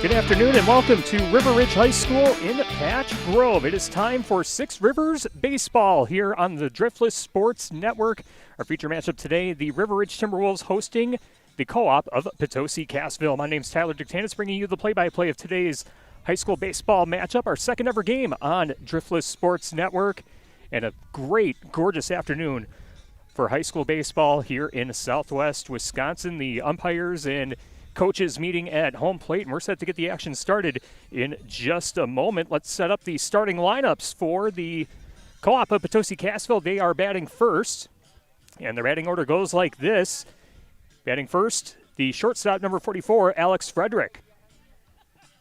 Good afternoon and welcome to River Ridge High School in Patch Grove. It is time for Six Rivers Baseball here on the Driftless Sports Network. Our feature matchup today, the River Ridge Timberwolves hosting the co-op of Potosi, Cassville. My name's Tyler Dictanis, bringing you the play-by-play of today's high school baseball matchup, our second ever game on Driftless Sports Network, and a great, gorgeous afternoon for high school baseball here in Southwest Wisconsin. The umpires and coaches meeting at home plate, and we're set to get the action started in just a moment. Let's set up the starting lineups for the co-op of Potosi Cassville. They are batting first, and their batting order goes like this. Batting first, the shortstop, number 44, Alex Frederick.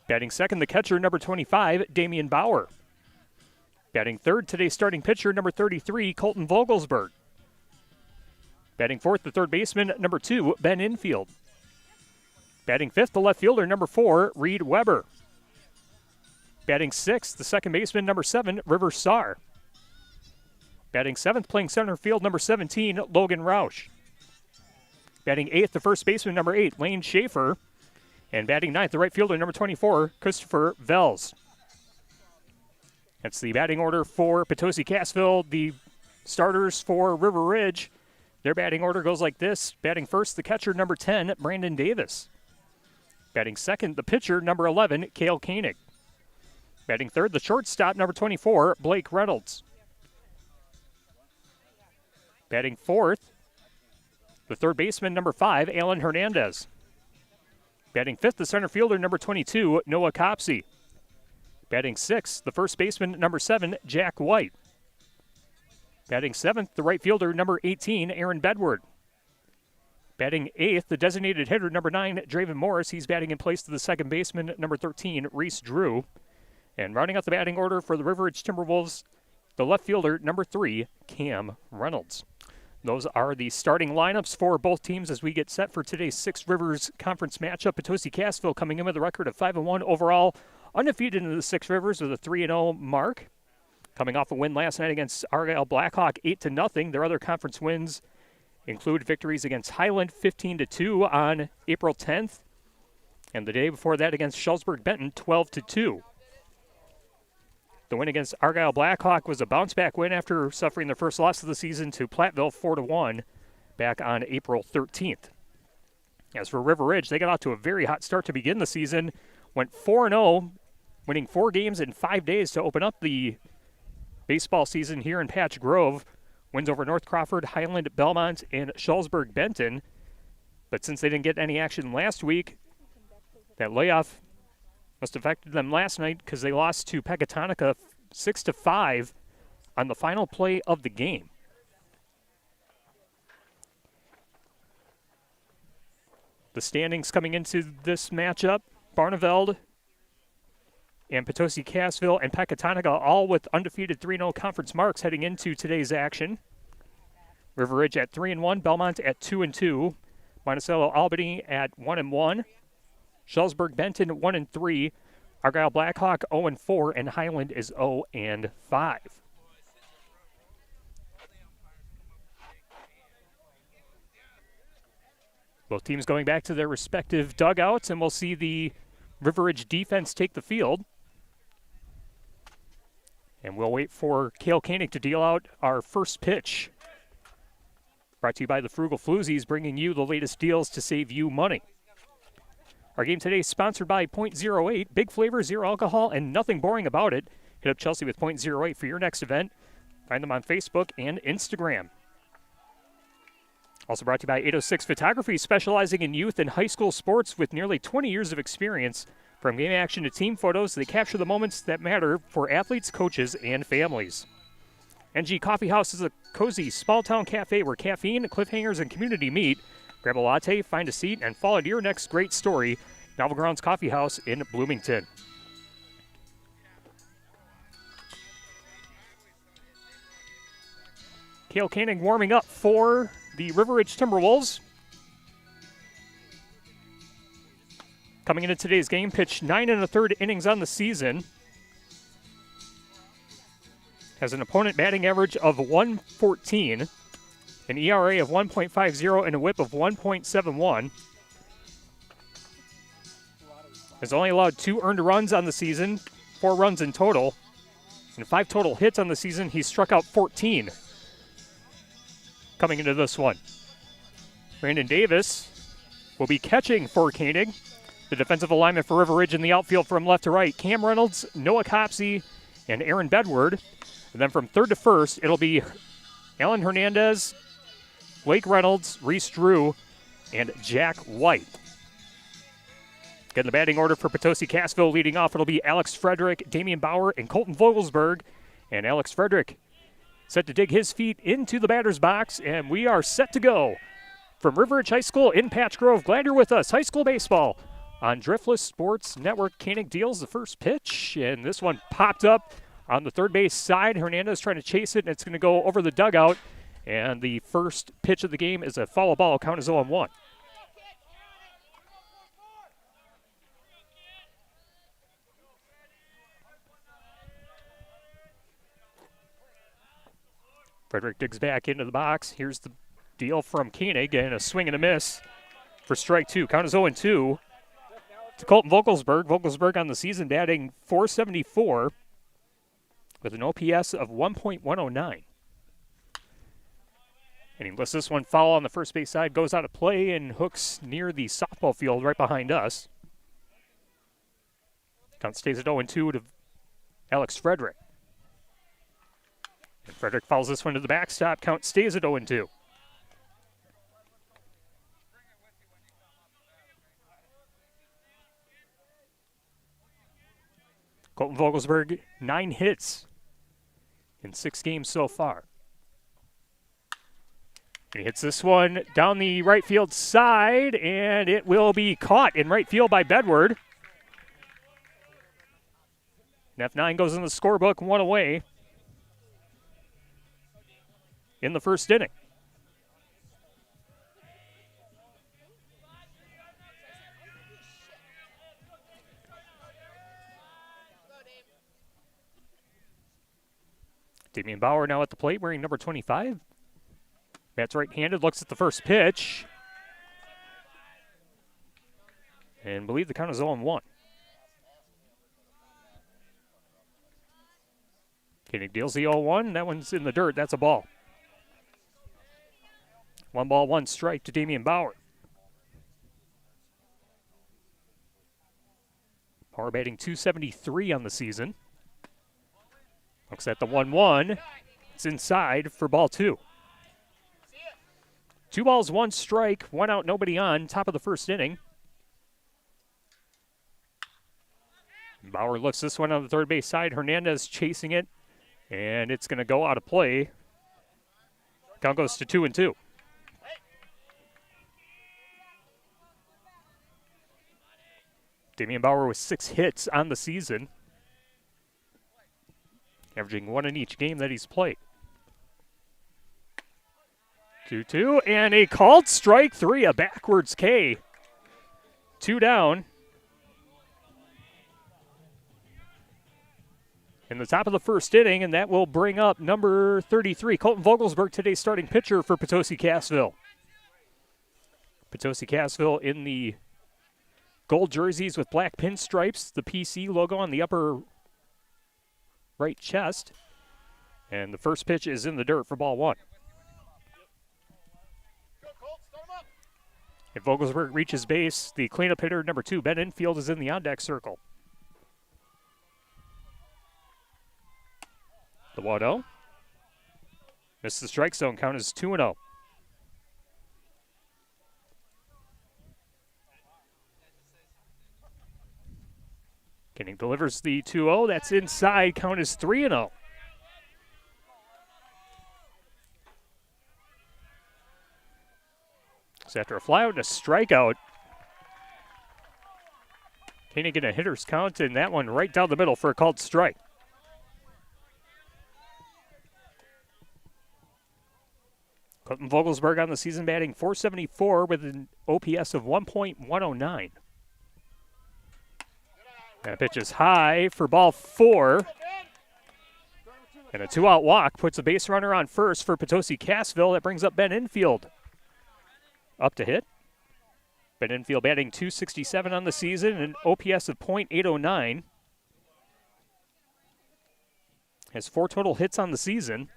Batting second, the catcher, number 25, Damian Bauer. Batting third, today's starting pitcher, number 33, Colton Vogelsberg. Batting fourth, the third baseman, number 2, Ben Infield. Batting fifth, the left fielder, number 4, Reed Weber. Batting sixth, the second baseman, number 7, River Starr. Batting seventh, playing center field, number 17, Logan Roush. Batting eighth, the first baseman, number 8, Lane Schaefer. And batting ninth, the right fielder, number 24, Christopher Vels. That's the batting order for Potosi Cassville. The starters for River Ridge, their batting order goes like this. Batting first, the catcher, number 10, Brandon Davis. Batting second, the pitcher, number 11, Cale Koenig. Batting third, the shortstop, number 24, Blake Reynolds. Batting fourth, the third baseman, number 5, Alan Hernandez. Batting fifth, the center fielder, number 22, Noah Copsey. Batting sixth, the first baseman, number 7, Jack White. Batting seventh, the right fielder, number 18, Aaron Bedward. Batting eighth, the designated hitter, number 9, Draven Morris. He's batting in place to the second baseman, number 13, Reese Drew. And rounding out the batting order for the River Ridge Timberwolves, the left fielder, number 3, Cam Reynolds. Those are the starting lineups for both teams as we get set for today's Six Rivers Conference matchup. Potosi Cassville coming in with a record of 5-1 overall, undefeated in the Six Rivers with a 3-0 mark. Coming off a win last night against Argyle Blackhawk, 8-0. Their other conference wins include victories against Highland, 15-2 on April 10th, and the day before that against Shullsburg-Benton, 12-2. The win against Argyle Blackhawk was a bounce-back win after suffering their first loss of the season to Platteville, 4-1, back on April 13th. As for River Ridge, they got out to a very hot start to begin the season, went 4-0, winning 4 games in 5 days to open up the baseball season here in Patch Grove. Wins over North Crawford, Highland, Belmont, and Shullsburg-Benton. But since they didn't get any action last week, that layoff must have affected them last night because they lost to Pecatonica 6-5 on the final play of the game. The standings coming into this matchup, Barneveld and Potosi Cassville and Pecatonica all with undefeated 3-0 conference marks heading into today's action. River Ridge at 3-1, Belmont at 2-2, Monticello Albany at 1-1, Shullsburg-Benton 1-3, Argyle Blackhawk 0-4, and Highland is 0-5. Both teams going back to their respective dugouts, and we'll see the River Ridge defense take the field. And we'll wait for Cale Koenig to deal out our first pitch. Brought to you by the Frugal Floozies, bringing you the latest deals to save you money. Our game today is sponsored by .08, big flavor, zero alcohol, and nothing boring about it. Hit up Chelsea with .08 for your next event. Find them on Facebook and Instagram. Also brought to you by 806 Photography, specializing in youth and high school sports with nearly 20 years of experience. From game action to team photos, they capture the moments that matter for athletes, coaches, and families. NG Coffee House is a cozy, small-town cafe where caffeine, cliffhangers, and community meet. Grab a latte, find a seat, and follow to your next great story. Novel Grounds Coffee House in Bloomington. Cale Koenig warming up for the River Ridge Timberwolves. Coming into today's game, pitched 9 1/3 innings on the season. Has an opponent batting average of 114, an ERA of 1.50, and a whip of 1.71. has only allowed 2 earned runs on the season, 4 runs in total, and 5 total hits on the season. He's struck out 14 coming into this one. Brandon Davis will be catching for Koenig. The defensive alignment for River Ridge in the outfield from left to right, Cam Reynolds, Noah Copsey, and Aaron Bedward. And then from third to first, it'll be Alan Hernandez, Blake Reynolds, Reese Drew, and Jack White. Getting the batting order for Potosi Cassville leading off, it'll be Alex Frederick, Damian Bauer, and Colton Vogelsberg. And Alex Frederick set to dig his feet into the batter's box, and we are set to go. From River Ridge High School in Patch Grove, glad you're with us. High school baseball on Driftless Sports Network. Koenig deals the first pitch, and this one popped up on the third base side. Hernandez trying to chase it, and it's going to go over the dugout. And the first pitch of the game is a foul ball. Count is 0-1. Frederick digs back into the box. Here's the deal from Koenig, and a swing and a miss for strike 2. Count is 0-2 to Colton Vogelsberg. Vogelsberg on the season batting .474 with an OPS of 1.109. And he lets this one foul on the first base side, goes out of play, and hooks near the softball field right behind us. Count stays at 0-2 to Alex Frederick. And Frederick fouls this one to the backstop. Count stays at 0-2. Colton Vogelsberg, 9 hits in 6 games so far. And he hits this one down the right field side, and it will be caught in right field by Bedward. And F9 goes in the scorebook, 1 away in the first inning. Damian Bauer now at the plate wearing number 25. Bat's right-handed, looks at the first pitch. And believe the count is 0-1. Koenig deals the 0-1. That one's in the dirt. That's a ball. 1 ball, 1 strike to Damian Bauer. Bauer batting .273 on the season. Looks at the 1-1. It's inside for ball 2. 2 balls, 1 strike, 1 out, nobody on. Top of the first inning. Bauer lifts this one on the third base side. Hernandez chasing it, and it's going to go out of play. Count goes to 2-2. Damian Bauer with 6 hits on the season, averaging 1 in each game that he's played. 2-2, and a called strike 3, a backwards K. 2 down. In the top of the first inning, and that will bring up number 33, Colton Vogelsberg, today's starting pitcher for Potosi Cassville. Potosi Cassville in the gold jerseys with black pinstripes, the PC logo on the upper right chest. And the first pitch is in the dirt for ball 1. If Vogelsberg reaches base, the cleanup hitter, number 2, Ben Infield, is in the on-deck circle. The 1-0. Missed the strike zone. Count is 2-0. Koenig delivers the 2-0. That's inside. Count is 3-0. So after a flyout and a strikeout, Koenig in a hitter's count, and that one right down the middle for a called strike. Colton Vogelsberg on the season batting .474 with an OPS of 1.109. That pitch is high for ball 4. And a 2-out walk puts a base runner on first for Potosi Cassville. That brings up Ben Infield up to hit. Ben Enfield batting .267 on the season, an OPS of .809. Has 4 total hits on the season,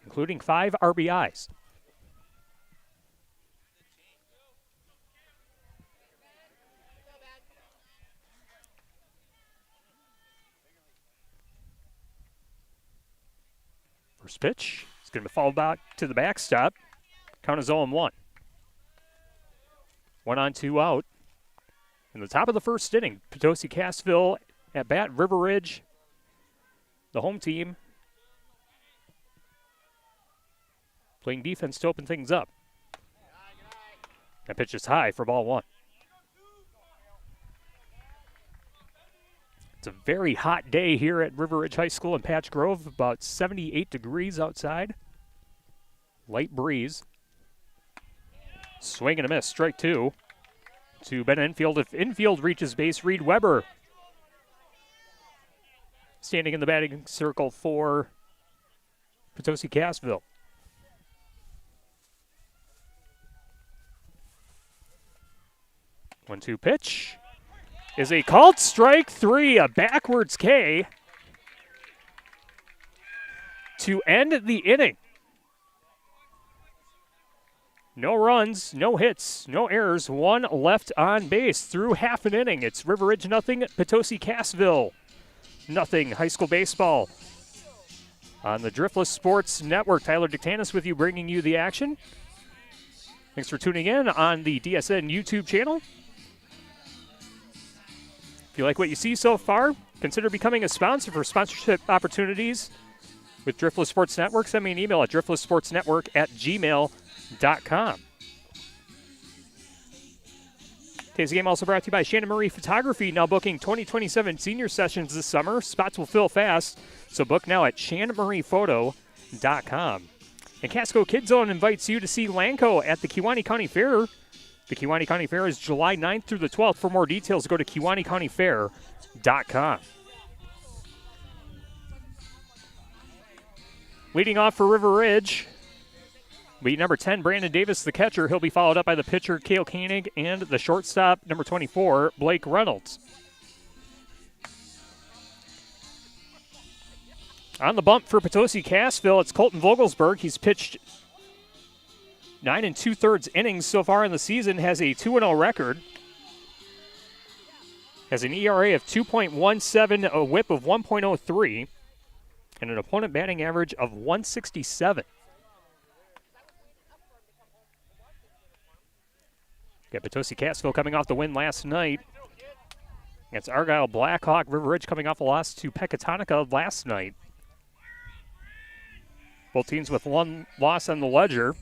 including 5 RBIs. First pitch is going to be fouled back to the backstop. Count is 0-1. 1 on, 2 out. In the top of the first inning, Potosi Cassville at bat. River Ridge, the home team, playing defense to open things up. That pitch is high for ball 1. It's a very hot day here at River Ridge High School in Patch Grove, about 78 degrees outside. Light breeze. Swing and a miss, strike 2 to Ben Enfield. If Enfield reaches base, Reed Weber standing in the batting circle for Potosi Cassville. One-two pitch is a called strike 3, a backwards K to end the inning. No runs, no hits, no errors, 1 left on base through half an inning. It's River Ridge nothing, Potosi Cassville nothing. High school baseball on the Driftless Sports Network. Tyler Dictanis with you, bringing you the action. Thanks for tuning in on the DSN YouTube channel. If you like what you see so far, consider becoming a sponsor for sponsorship opportunities with Driftless Sports Network. Send me an email at driftlesssportsnetwork@gmail.com. Today's game also brought to you by Shannon Marie Photography, now booking 2027 senior sessions this summer. Spots will fill fast, so book now at shannonmariephoto.com. And Casco Kid Zone invites you to see Lanco at the Kewaunee County Fair. The Kewaunee County Fair is July 9th through the 12th. For more details, go to Kewaunee.com. Leading off for River Ridge, be number 10, Brandon Davis, the catcher. He'll be followed up by the pitcher, Cale Koenig, and the shortstop, number 24, Blake Reynolds. On the bump for Potosi Cassville, it's Colton Vogelsberg. He's pitched 9 2/3 innings so far in the season, has a 2-0 record, has an ERA of 2.17, a whip of 1.03, and an opponent batting average of 167. Got Potosi Cassville coming off the win last night against Argyle Blackhawk. River Ridge coming off a loss to Pecatonica last night. Both teams with 1 loss on the ledger.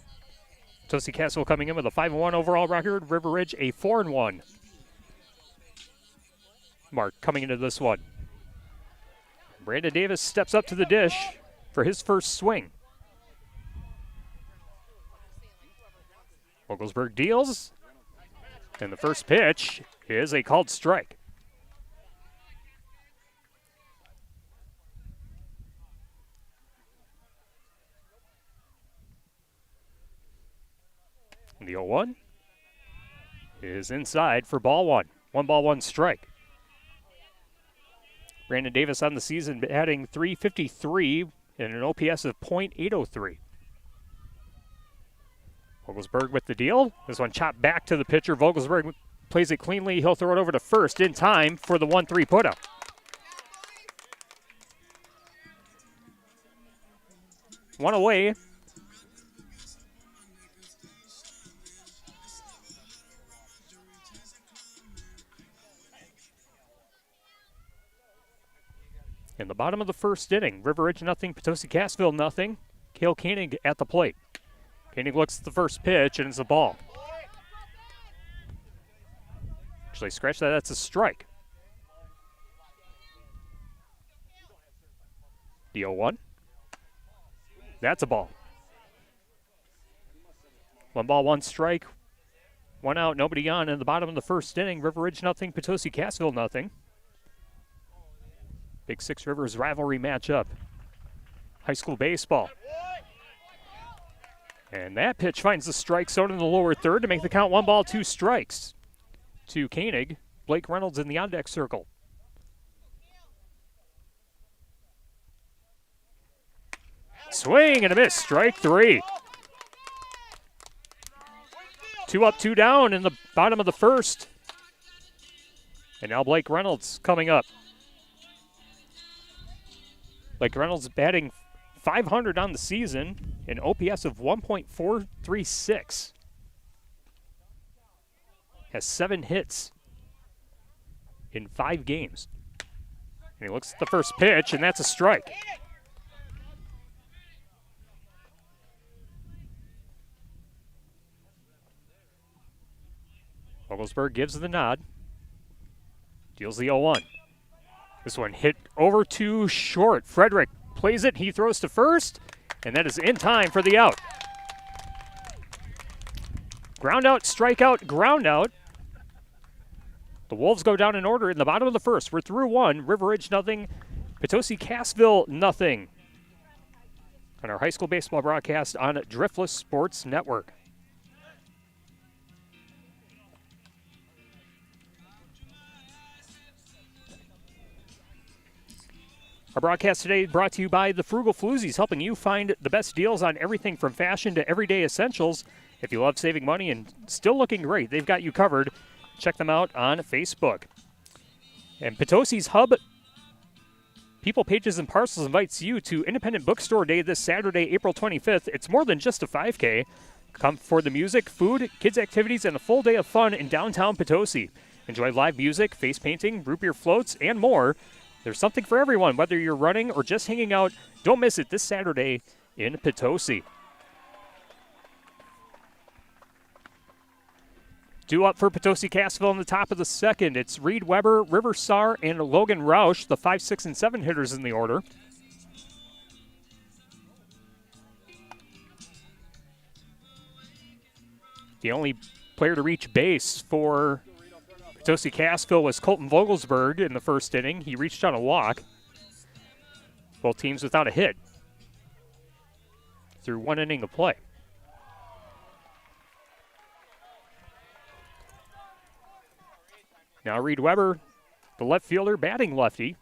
Potosi Cassville coming in with a 5-1 overall record. River Ridge a 4-1 mark coming into this one. Brandon Davis steps up to the dish for his first swing. Vogelsberg deals, and the first pitch is a called strike. The 0-1 is inside for ball 1. 1 ball, 1 strike. Brandon Davis on the season batting .353 and an OPS of .803. Vogelsberg with the deal. This one chopped back to the pitcher. Vogelsberg plays it cleanly. He'll throw it over to first in time for the 1-3 put-up. One away. In the bottom of the first inning, River Ridge nothing, Potosi Cassville nothing. Cale Koenig at the plate. Koenig looks at the first pitch, and it's a ball. Actually, scratch that. That's a strike. The 0-1. That's a ball. 1 ball, 1 strike. 1 out, nobody on. In the bottom of the first inning, River Ridge nothing, Potosi Cassville nothing. Big Six Rivers rivalry matchup. High school baseball. And that pitch finds the strike zone in the lower third to make the count 1 ball, 2 strikes to Koenig. Blake Reynolds in the on-deck circle. Swing and a miss, strike 3. 2 up, 2 down in the bottom of the first. And now Blake Reynolds coming up. Blake Reynolds batting .500 on the season, an OPS of 1.436. Has 7 hits in 5 games. And he looks at the first pitch, and that's a strike. Vogelsberg gives the nod. Deals the 0-1. This one hit over too short. Frederick plays it. He throws to first, and that is in time for the out. Ground out, strikeout, ground out. The Wolves go down in order in the bottom of the first. We're through 1. River Ridge nothing. Potosi Cassville nothing. On our high school baseball broadcast on Driftless Sports Network. Our broadcast today brought to you by the Frugal Floozies, helping you find the best deals on everything from fashion to everyday essentials. If you love saving money and still looking great, they've got you covered. Check them out on Facebook. And Potosi's Hub People, Pages, and Parcels invites you to Independent Bookstore Day this Saturday, April 25th. It's more than just a 5K. Come for the music, food, kids' activities, and a full day of fun in downtown Potosi. Enjoy live music, face painting, root beer floats, and more. There's something for everyone, whether you're running or just hanging out. Don't miss it this Saturday in Potosi. Due up for Potosi Cassville in the top of the second. It's Reed Weber, River Sar, and Logan Roush, the 5, 6, and 7 hitters in the order. The only player to reach base for Potosi Cassville was Colton Vogelsberg in the first inning. He reached on a walk. Both teams without a hit through 1 inning of play. Now Reed Weber, the left fielder, batting lefty,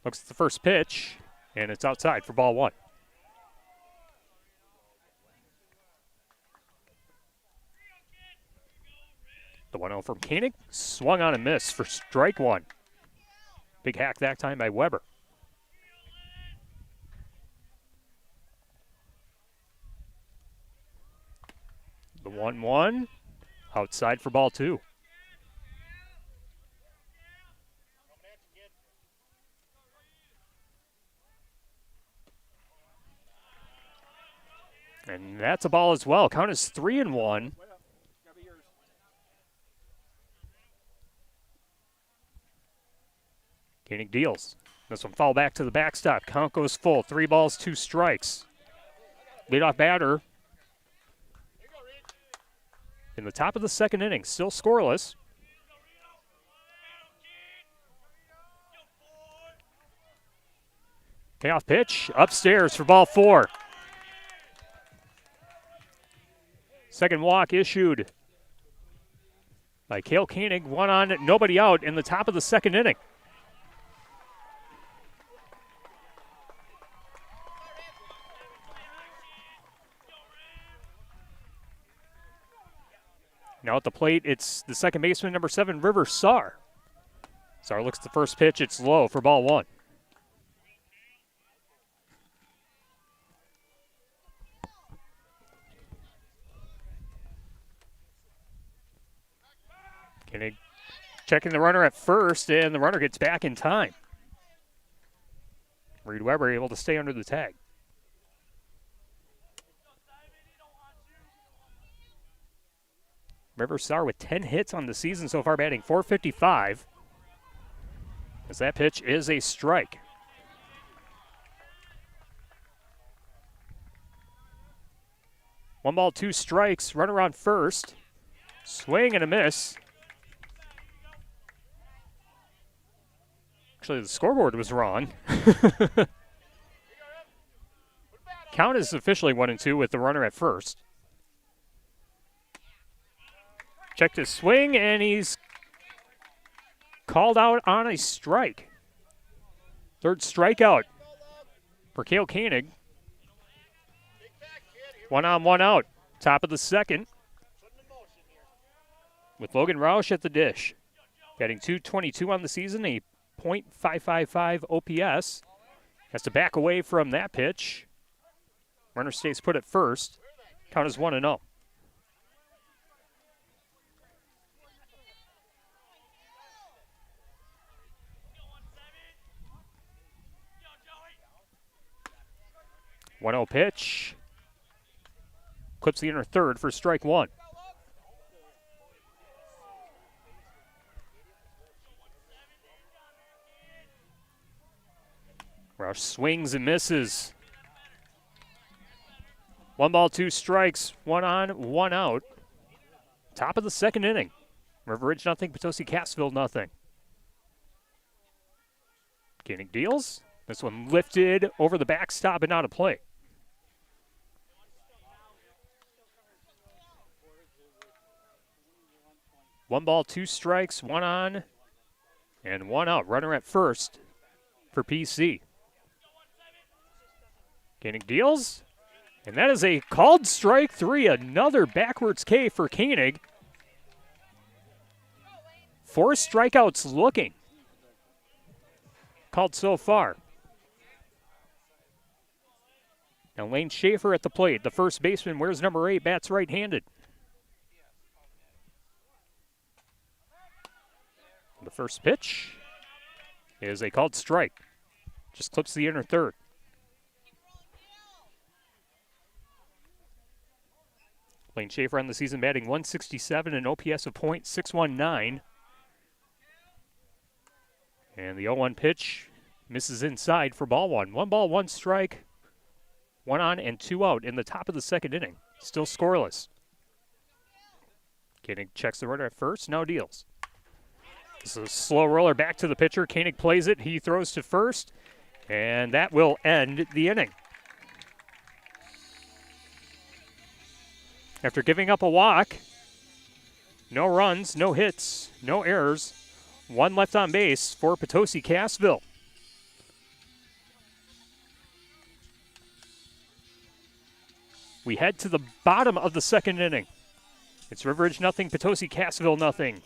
looks at the first pitch, and it's outside for ball 1. The 1-0 from Koenig, swung on and missed for strike 1. Big hack that time by Weber. The 1-1, outside for ball 2. And that's a ball as well. Count is 3-1. Koenig deals. This one foul back to the backstop. Count goes full. 3 balls, 2 strikes. Leadoff batter in the top of the second inning. Still scoreless. Payoff pitch upstairs for ball 4. Second walk issued by Cale Koenig. 1 on, nobody out in the top of the second inning. Now at the plate, it's the second baseman, number 7, River Sar. Sar looks at the first pitch. It's low for ball 1. Koenig checking the runner at first, and the runner gets back in time. Reed Weber able to stay under the tag. River Sar with 10 hits on the season so far, batting .455. As that pitch is a strike. One ball, 2 strikes, runner on first. Swing and a miss. Actually, the scoreboard was wrong. Count is officially 1-2 with the runner at first. checked his swing, and he's called out on a strike. Third strikeout for Cale Koenig. 1 on, 1 out. Top of the second. With Logan Roush at the dish. Batting .222 on the season, a .555 OPS. Has to back away from that pitch. Runner stays put at first. Count is 1-0. .1-0 pitch. Clips the inner third for strike one. Roush swings and misses. 1 ball, 2 strikes, 1 on, 1 out. Top of the second inning. River Ridge nothing, Potosi Cassville nothing. Koenig deals. This one lifted over the backstop and out of play. One ball, 2 strikes, 1 on, and 1 out. Runner at first for PC. Koenig deals, and that is a called strike 3. Another backwards K for Koenig. 4 strikeouts looking. Called so far. Now Lane Schaefer at the plate. The first baseman wears number 8, bats right-handed. The first pitch is a called strike. Just clips the inner third. Lane Schaefer on the season batting .167 and OPS of .619. And the 0-1 pitch misses inside for ball one. 1 ball, 1 strike, 1 on and 2 out in the top of the second inning. Still scoreless. Koenig checks the runner at first, now deals. This is a slow roller back to the pitcher. Koenig plays it, he throws to first, and that will end the inning. After giving up a walk, no runs, no hits, no errors, 1 left on base for Potosi Cassville. We head to the bottom of the second inning. It's River Ridge nothing, Potosi Cassville nothing.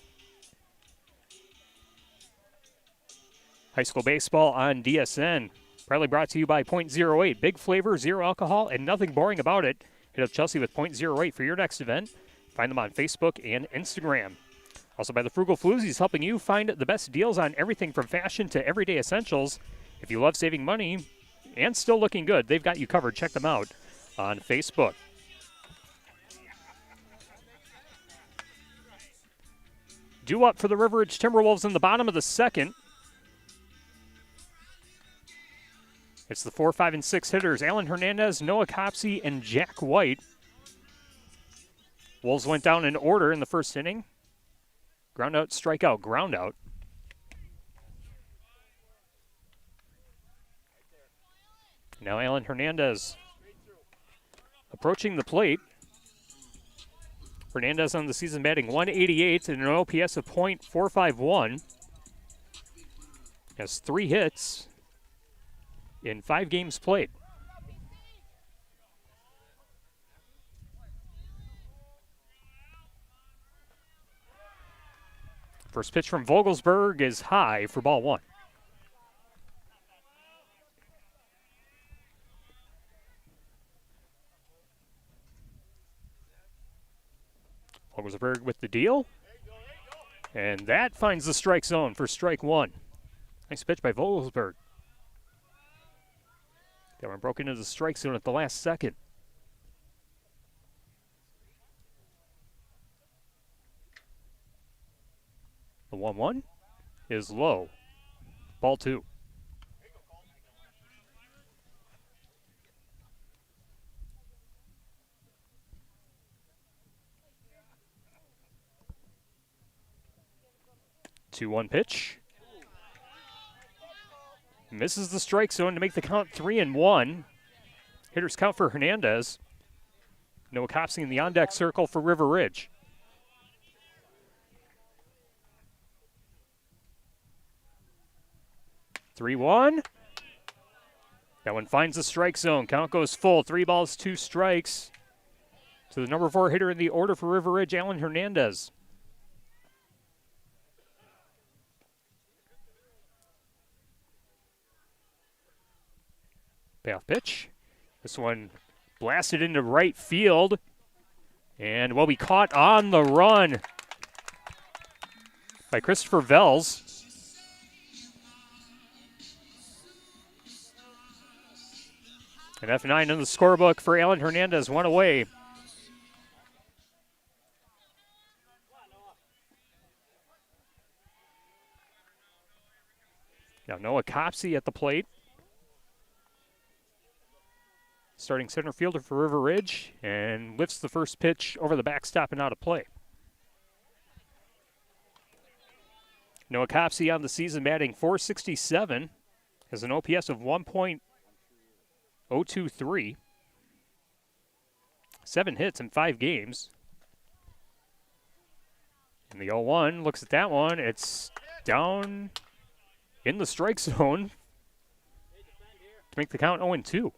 High school baseball on DSN. Proudly brought to you by .08. Big flavor, 0 alcohol, and nothing boring about it. Hit up Chelsea with .08 for your next event. Find them on Facebook and Instagram. Also by the Frugal Floozies, helping you find the best deals on everything from fashion to everyday essentials. If you love saving money and still looking good, they've got you covered. Check them out on Facebook. Due up for the River Ridge Timberwolves in the bottom of the second. It's the 4, 5, and 6 hitters, Alan Hernandez, Noah Copsey, and Jack White. Wolves went down in order in the first inning. Ground out, strikeout, ground out. Now Alan Hernandez approaching the plate. Hernandez on the season batting .188 and an OPS of .451. Has 3 hits in 5 games played. First pitch from Vogelsberg is high for ball 1. Vogelsberg with the deal. And that finds the strike zone for strike 1. Nice pitch by Vogelsberg. That one broke into the strike zone at the last second. The 1-1 is low. Ball 2. Two 2-1 pitch. Misses the strike zone to make the count 3-1. Hitters count for Hernandez. Noah Copsey in the on-deck circle for River Ridge. 3-1. That one finds the strike zone. Count goes full. 3 balls, 2 strikes. To the number 4 hitter in the order for River Ridge, Alan Hernandez. Payoff pitch. This one blasted into right field. And will be caught on the run by Christopher Vels. An F9 in the scorebook for Alan Hernandez, 1 away. Now Noah Copsey at the plate. Starting center fielder for River Ridge, and lifts the first pitch over the backstop and out of play. Noah Copsey on the season batting .467, has an OPS of 1.023, 7 hits in 5 games. And the 0-1 looks at that one. It's down in the strike zone to make the count 0-2.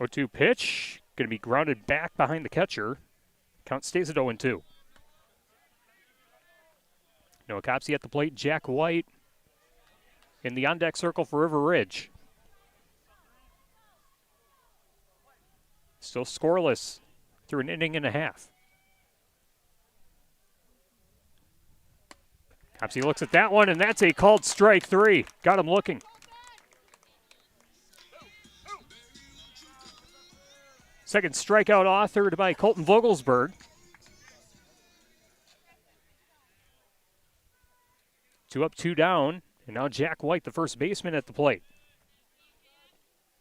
O2 pitch, going to be grounded back behind the catcher. Count stays at 0-2. Noah Copsey at the plate, Jack White in the on-deck circle for River Ridge. Still scoreless through an inning and a half. Copsey looks at that one, and that's a called strike 3. Got him looking. Second strikeout authored by Colton Vogelsberg. 2 up, 2 down, and now Jack White, the first baseman, at the plate.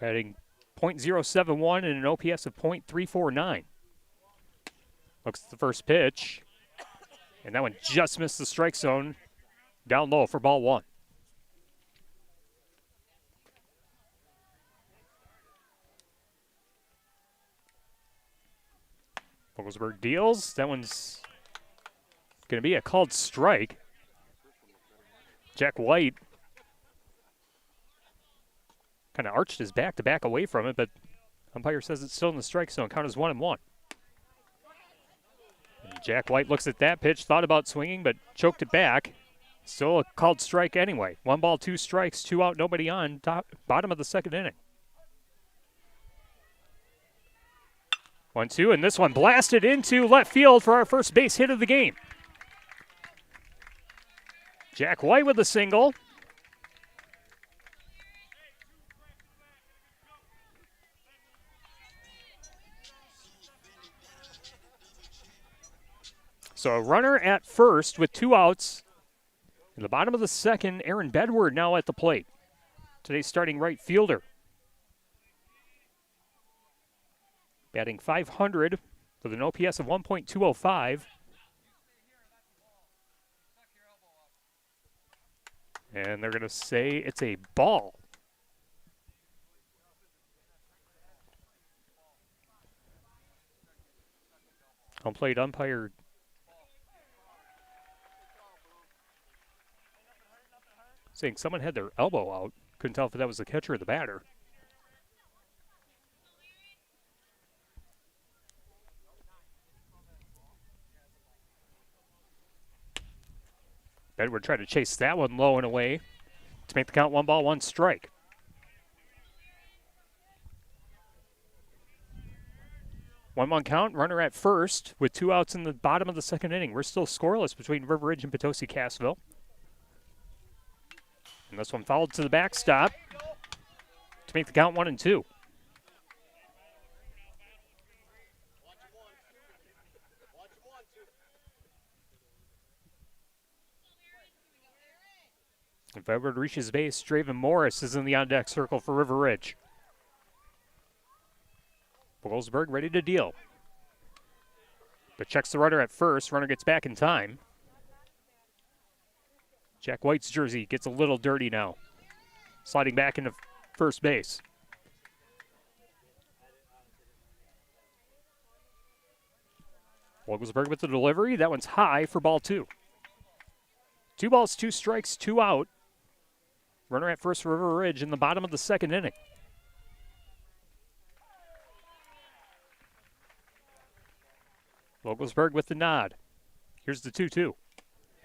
Batting .071 and an OPS of .349. Looks at the first pitch, and that one just missed the strike zone. Down low for ball 1. Vogelsberg deals. That one's going to be a called strike. Jack White kind of arched his back to back away from it, but umpire says it's still in the strike zone. Count is 1-1. And Jack White looks at that pitch, thought about swinging, but choked it back. Still a called strike anyway. 1 ball, 2 strikes, 2 out, nobody on. Bottom of the second inning. 1-2, and this one blasted into left field for our first base hit of the game. Jack White with a single. So a runner at first with 2 outs. In the bottom of the second, Aaron Bedward now at the plate. Today's starting right fielder. Batting .500 with an OPS of 1.205. And they're going to say it's a ball. Home plate umpire saying someone had their elbow out. Couldn't tell if that was the catcher or the batter. Edward tried to chase that one low and away to make the count 1 ball, 1 strike. One count, runner at first with 2 outs in the bottom of the second inning. We're still scoreless between River Ridge and Potosi Cassville. And this one fouled to the backstop to make the count 1-2. If Edward reaches base, Draven Morris is in the on-deck circle for River Ridge. Vogelsberg ready to deal. But checks the runner at first. Runner gets back in time. Jack White's jersey gets a little dirty now. Sliding back into first base. Vogelsberg with the delivery. That one's high for ball 2. 2 balls, 2 strikes, 2 out. Runner at first for River Ridge in the bottom of the second inning. Vogelsberg with the nod. Here's the 2-2.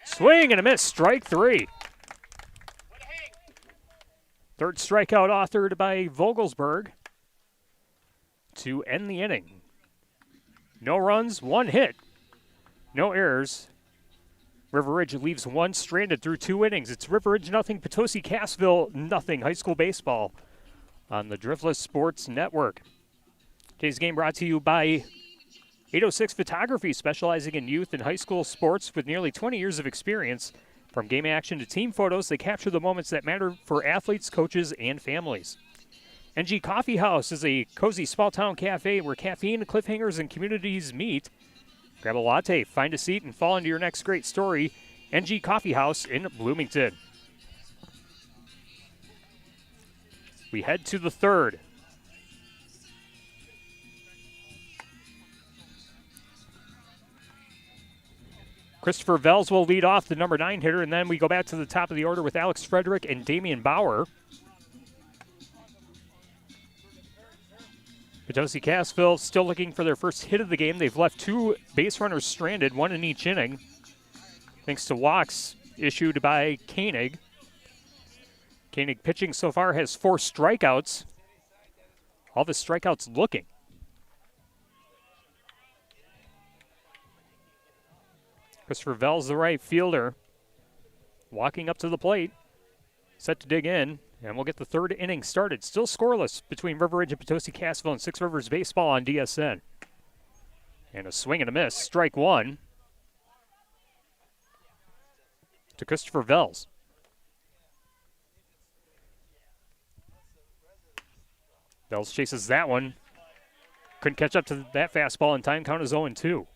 Swing and a miss, strike 3. Third strikeout authored by Vogelsberg to end the inning. No runs, 1 hit, no errors. River Ridge leaves 1 stranded through 2 innings. It's River Ridge nothing, Potosi Cassville nothing. High school baseball on the Driftless Sports Network. Today's game brought to you by 806 Photography, specializing in youth and high school sports with nearly 20 years of experience. From game action to team photos, they capture the moments that matter for athletes, coaches, and families. NG Coffee House is a cozy small-town cafe where caffeine, cliffhangers, and communities meet. Grab a latte, find a seat, and fall into your next great story. NG Coffee House in Bloomington. We head to the third. Christopher Vels will lead off, the number 9 hitter, and then we go back to the top of the order with Alex Frederick and Damian Bauer. Potosi Cassville still looking for their first hit of the game. They've left 2 base runners stranded, 1 in each inning, thanks to walks issued by Koenig. Koenig pitching so far has 4 strikeouts. All the strikeouts looking. Christopher Vels, the right fielder, walking up to the plate, set to dig in, and we'll get the third inning started. Still scoreless between River Ridge and Potosi Cassville and 6 Rivers Baseball on DSN. And a swing and a miss, strike 1 to Christopher Vels. Vels chases that one. Couldn't catch up to that fastball in time. Count is 0-2.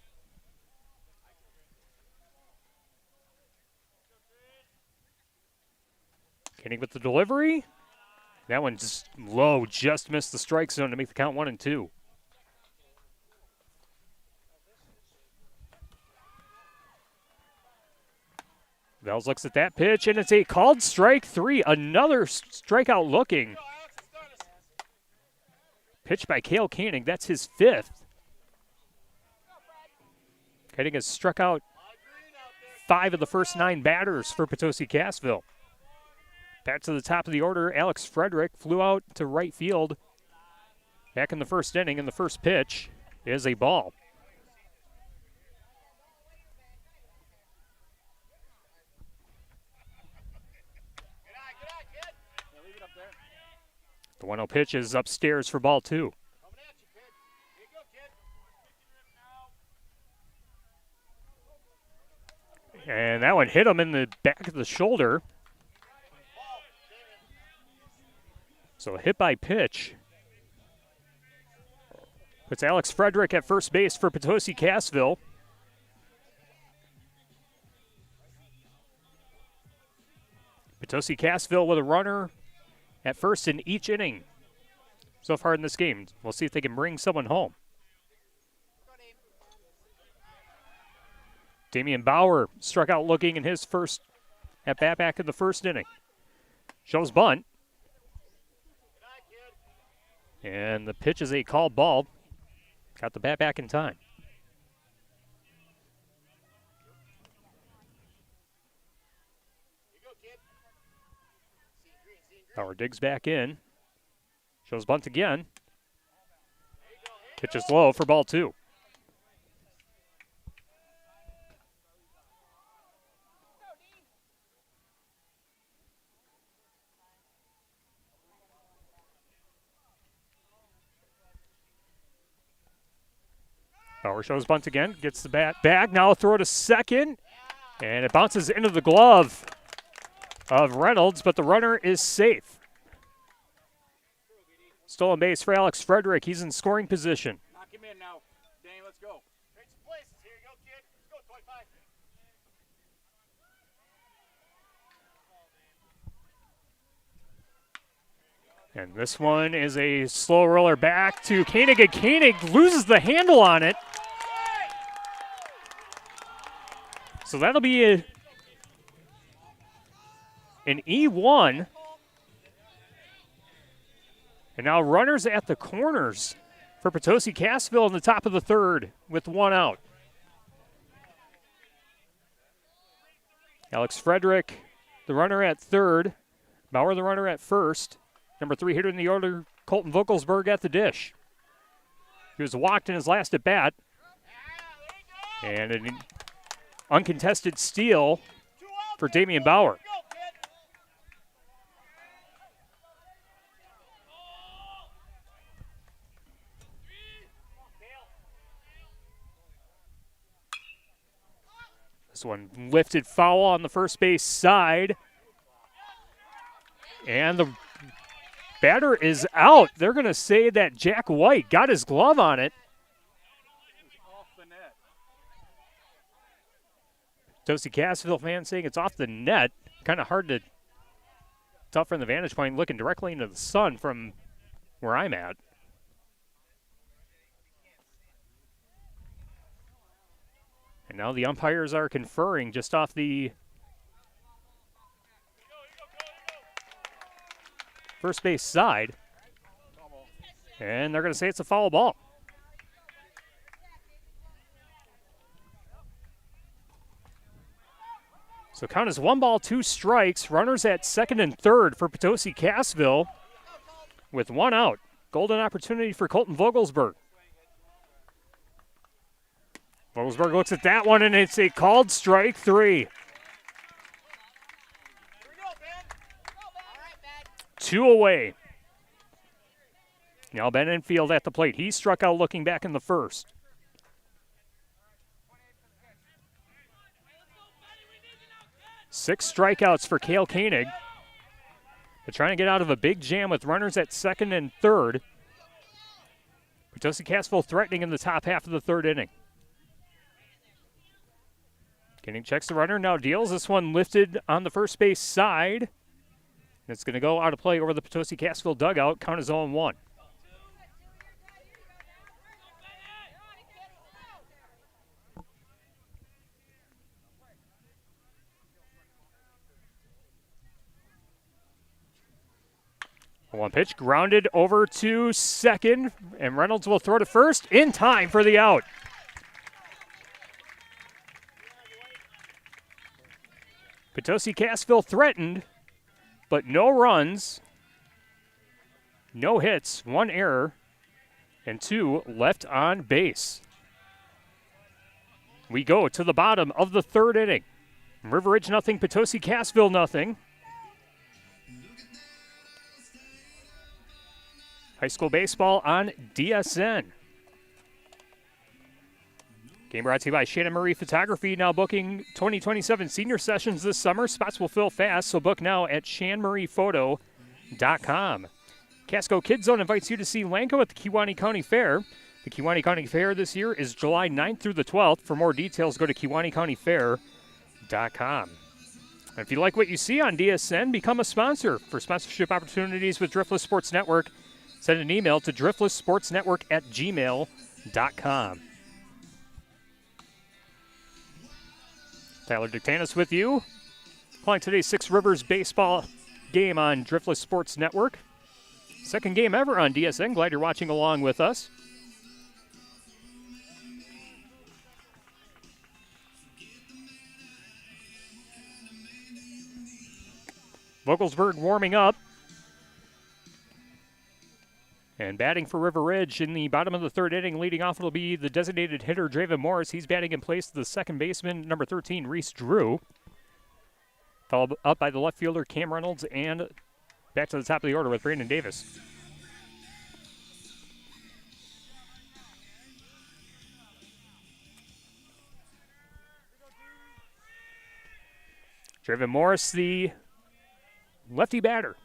Koenig with the delivery. That one just low, just missed the strike zone to make the count 1-2. Vels looks at that pitch, and it's a called strike 3. Another strikeout looking. Pitch by Cale Koenig. That's his 5th. Koenig has struck out 5 of the first 9 batters for Potosi Cassville. Back to the top of the order, Alex Frederick flew out to right field back in the first inning, and the first pitch is a ball. The 1-0 pitch is upstairs for ball 2. And that one hit him in the back of the shoulder. So hit by pitch. Puts Alex Frederick at first base for Potosi Cassville. Potosi Cassville with a runner at first in each inning so far in this game. We'll see if they can bring someone home. Damian Bauer struck out looking in his first at bat back in the first inning. Shows bunt. And the pitch is a called ball. Got the bat back in time. Bauer digs back in. Shows bunt again. Pitch is low for ball 2. Bauer shows bunt again, gets the bat back. Now throw to second, and it bounces into the glove of Reynolds, but the runner is safe. Stolen base for Alex Frederick. He's in scoring position. Knock him in now. Dane, let's go. Trade some places. Here you go, kid. Let's go, 25. And this one is a slow roller back to Koenig, and Koenig loses the handle on it. So that'll be an E1. And now runners at the corners for Potosi Cassville in the top of the third with one out. Alex Frederick, the runner at third. Bauer, the runner at first. Number 3 hitter in the order, Colton Vogelsberg at the dish. He was walked in his last at bat. And an uncontested steal for Damian Bauer. This one lifted foul on the first base side. And the batter is out. They're going to say that Jack White got his glove on it. Off the net. Potosi Cassville fans saying it's off the net. Kind of hard to tell from the vantage point looking directly into the sun from where I'm at. And now the umpires are conferring just off the first base side. And they're going to say it's a foul ball. So count is 1 ball, 2 strikes. Runners at second and third for Potosi Cassville with 1 out. Golden opportunity for Colton Vogelsberg. Vogelsberg looks at that one, and it's a called strike 3. 2 away. Now Ben Enfield at the plate. He struck out looking back in the first. Six strikeouts for Cale Koenig. They're trying to get out of a big jam with runners at second and third. Potosi Cassville threatening in the top half of the third inning. Koenig checks the runner, now deals. This one lifted on the first base side. It's going to go out of play over the Potosi Cassville dugout. Count is 0-1. One pitch grounded over to second, and Reynolds will throw to first in time for the out. Potosi Cassville threatened, but no runs, no hits, 1 error, and 2 left on base. We go to the bottom of the third inning. River Ridge nothing, Potosi Cassville nothing. High school baseball on DSN. Game brought to you by Shannon Murray Photography, now booking 2027 senior sessions this summer. Spots will fill fast, so book now at shanmurrayphoto.com. Casco Kid Zone invites you to see Lanco at the Kewaunee County Fair. The Kewaunee County Fair this year is July 9th through the 12th. For more details, go to Kewaunee.com. And if you like what you see on DSN, become a sponsor. For sponsorship opportunities with Driftless Sports Network, send an email to driftlesssportsnetwork@gmail.com. Tyler Dictanis with you. Calling today's Six Rivers baseball game on Driftless Sports Network. Second game ever on DSN. Glad you're watching along with us. Vogelsberg warming up. And batting for River Ridge in the bottom of the third inning, leading off will be the designated hitter, Draven Morris. He's batting in place of the second baseman, number 13, Reese Drew. Followed up by the left fielder, Cam Reynolds, and back to the top of the order with Brandon Davis. Draven Morris, the lefty batter,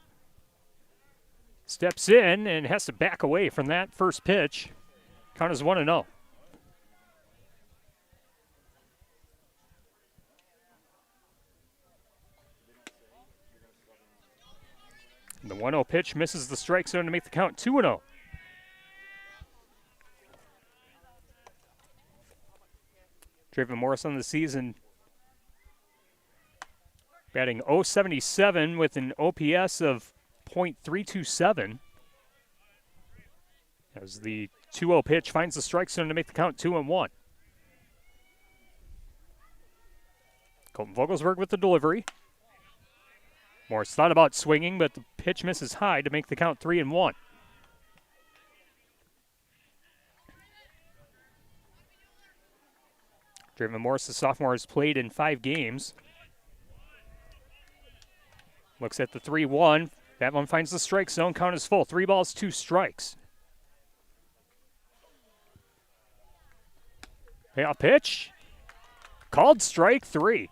steps in and has to back away from that first pitch. Count is 1-0. The 1-0 pitch misses the strike zone to make the count 2-0. Draven Morris on the season batting .077 with an OPS of .327. As the 2-0 pitch finds the strike zone to make the count 2-1. Colton Vogelsberg with the delivery. Morris thought about swinging, but the pitch misses high to make the count 3-1. Draven Morris, the sophomore, has played in 5 games. Looks at the 3-1. That one finds the strike zone. Count is full. 3 balls, 2 strikes. Payoff pitch. Called strike 3.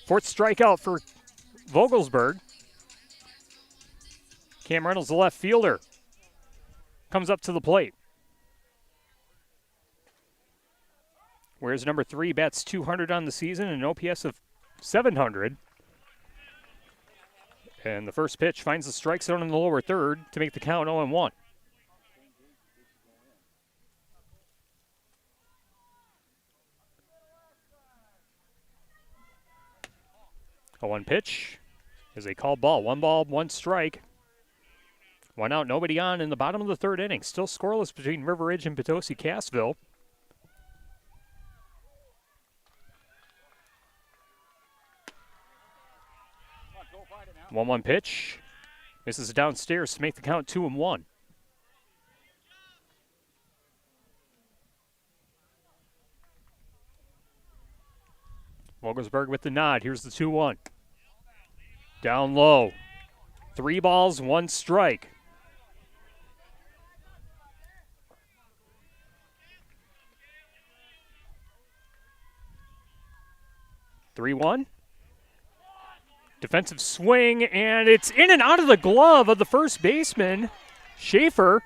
4th strikeout for Vogelsberg. Cam Reynolds, the left fielder, comes up to the plate. Whereas number 3 bats .200 on the season and an OPS of .700. And the first pitch finds the strike zone in the lower third to make the count 0-1. A 1 pitch is a called ball. 1 ball, 1 strike. 1 out, nobody on in the bottom of the 3rd inning. Still scoreless between River Ridge and Potosi Cassville. 1-1 pitch. Misses downstairs to make the count 2-1. Vogelsberg with the nod. Here's the 2-1. Down low. 3 balls, 1 strike. (3-1). Defensive swing, and it's in and out of the glove of the first baseman, Schaefer.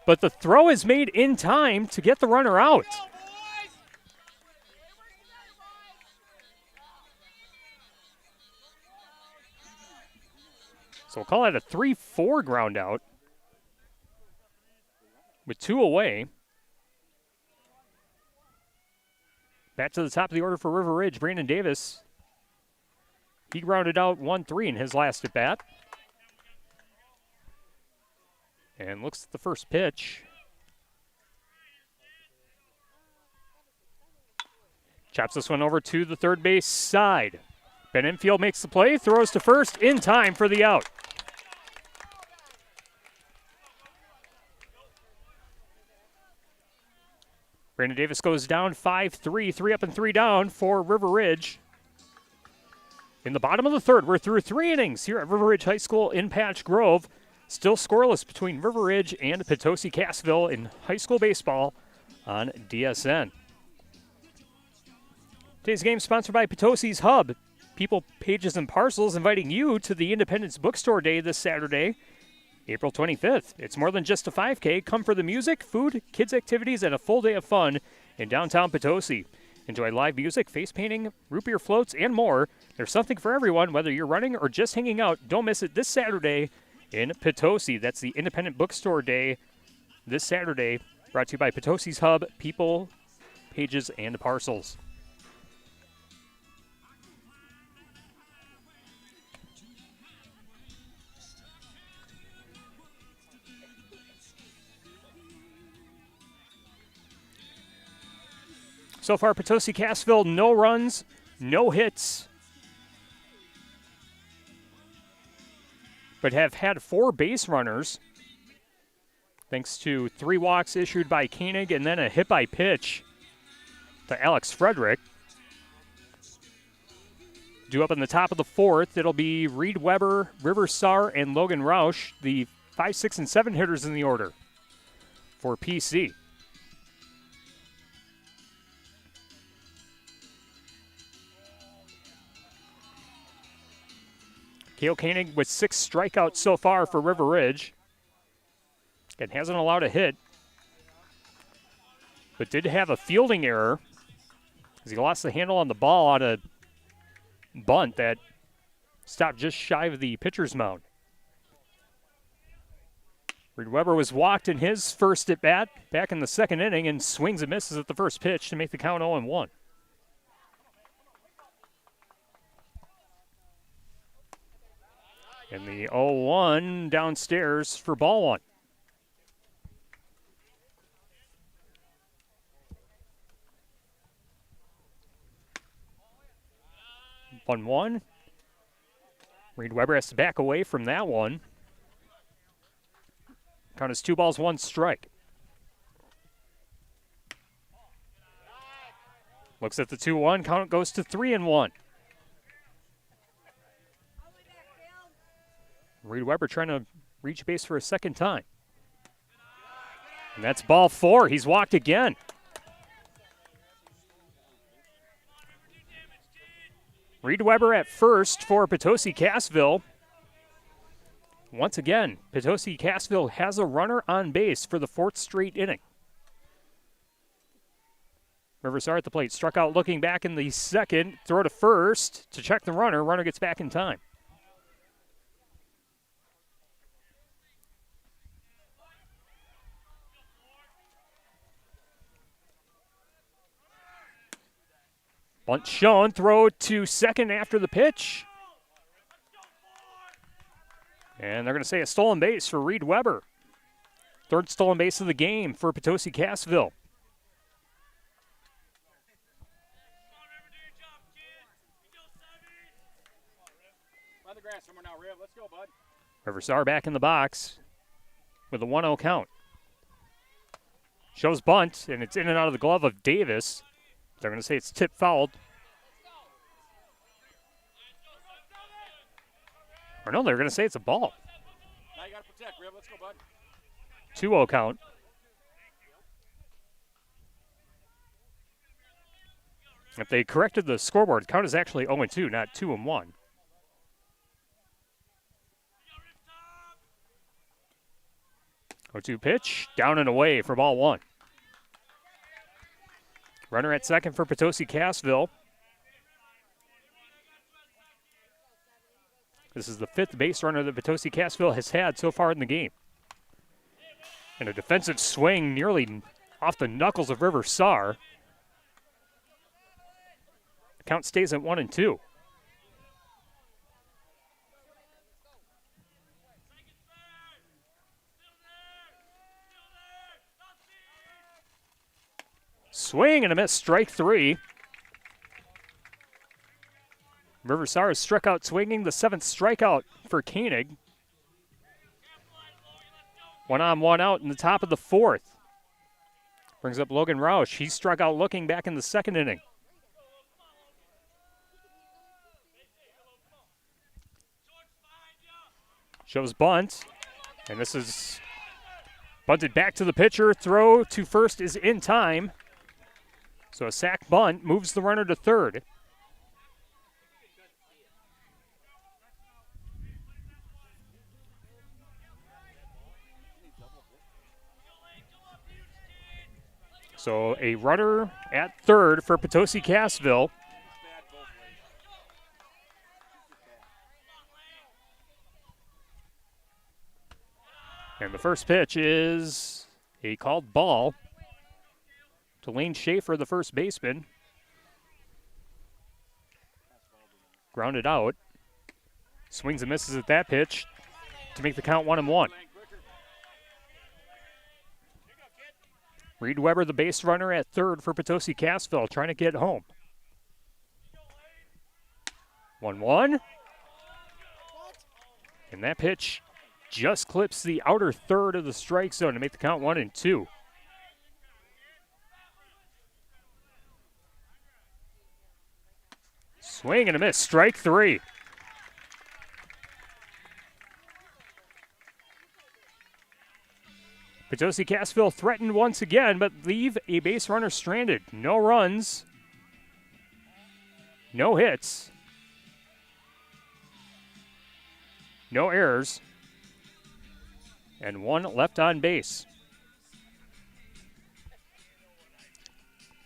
But the throw is made in time to get the runner out. So we'll call that a 3-4 ground out with 2 away. Back to the top of the order for River Ridge, Brandon Davis. He grounded out 1-3 in his last at bat. And looks at the first pitch. Chops this one over to the third base side. Ben Infield makes the play, throws to first in time for the out. Brandon Davis goes down 5-3, 3 up and 3 down for River Ridge. In the bottom of the 3rd, we're through 3 innings here at River Ridge High School in Patch Grove. Still scoreless between River Ridge and Potosi Cassville in high school baseball on DSN. Today's game sponsored by Potosi's Hub. People, Pages, and Parcels inviting you to the Independence Bookstore Day this Saturday, April 25th. It's more than just a 5K. Come for the music, food, kids' activities, and a full day of fun in downtown Potosi. Enjoy live music, face painting, root beer floats, and more. There's something for everyone, whether you're running or just hanging out. Don't miss it this Saturday in Potosi. That's the Independent Bookstore Day this Saturday, brought to you by Potosi's Hub, People, Pages, and Parcels. So far, Potosi Cassville, no runs, no hits, but have had 4 base runners, thanks to 3 walks issued by Koenig and then a hit by pitch to Alex Frederick. Due up in the top of the 4th, it'll be Reed Weber, River Sar, and Logan Roush, the 5, 6, and 7 hitters in the order for PC. Cale Koenig with 6 strikeouts so far for River Ridge. And hasn't allowed a hit, but did have a fielding error as he lost the handle on the ball on a bunt that stopped just shy of the pitcher's mound. Reed Weber was walked in his first at bat back in the second inning and swings and misses at the first pitch to make the count 0-1. And the 0-1 downstairs for ball one. One. Reed Weber has to back away from that one. Count is 2 balls, 1 strike. Looks at the 2-1. Count goes to 3-1. Reed Weber trying to reach base for a second time. And that's ball 4. He's walked again. Reed Weber at first for Potosi Cassville. Once again, Potosi Cassville has a runner on base for the 4th straight inning. Riverside at the plate, struck out looking back in the second. Throw to first to check the runner. Runner gets back in time. Bunt shown, throw to second after the pitch. And they're going to say a stolen base for Reed Weber. 3rd stolen base of the game for Potosi Cassville. On the grass somewhere now, Riv. Let's go, bud. Riverside back in the box with a 1-0 count. Shows bunt, and it's in and out of the glove of Davis. They're going to say it's tip fouled. Or no, they're going to say it's a ball. Now you got to protect, Rib. Let's go, bud. 2-0 count. If they corrected the scoreboard, count is actually 0-2, not 2-1. O2 pitch, down and away for ball 1. Runner at second for Potosi Cassville. This is the 5th base runner that Potosi Cassville has had so far in the game. And a defensive swing nearly off the knuckles of Riverside. The count stays at 1-2. Swing and a miss, strike 3. Riverside has struck out swinging, the 7th strikeout for Koenig. 1 on, 1 out in the top of the 4th. Brings up Logan Roush. He struck out looking back in the 2nd inning. Shows bunt, and this is bunted back to the pitcher. Throw to first is in time. So a sac bunt moves the runner to third. So a runner at third for Potosi Cassville. And the first pitch is a called ball to Lane Schaefer, the first baseman. Grounded out. Swings and misses at that pitch to make the count 1-1. Reed Weber, the base runner at third for Potosi Cassville, trying to get home. 1-1. And that pitch just clips the outer third of the strike zone to make the count 1-2. Swing and a miss, strike 3. Potosi Cassville threatened once again, but leave a base runner stranded. No runs, no hits, no errors, and 1 left on base.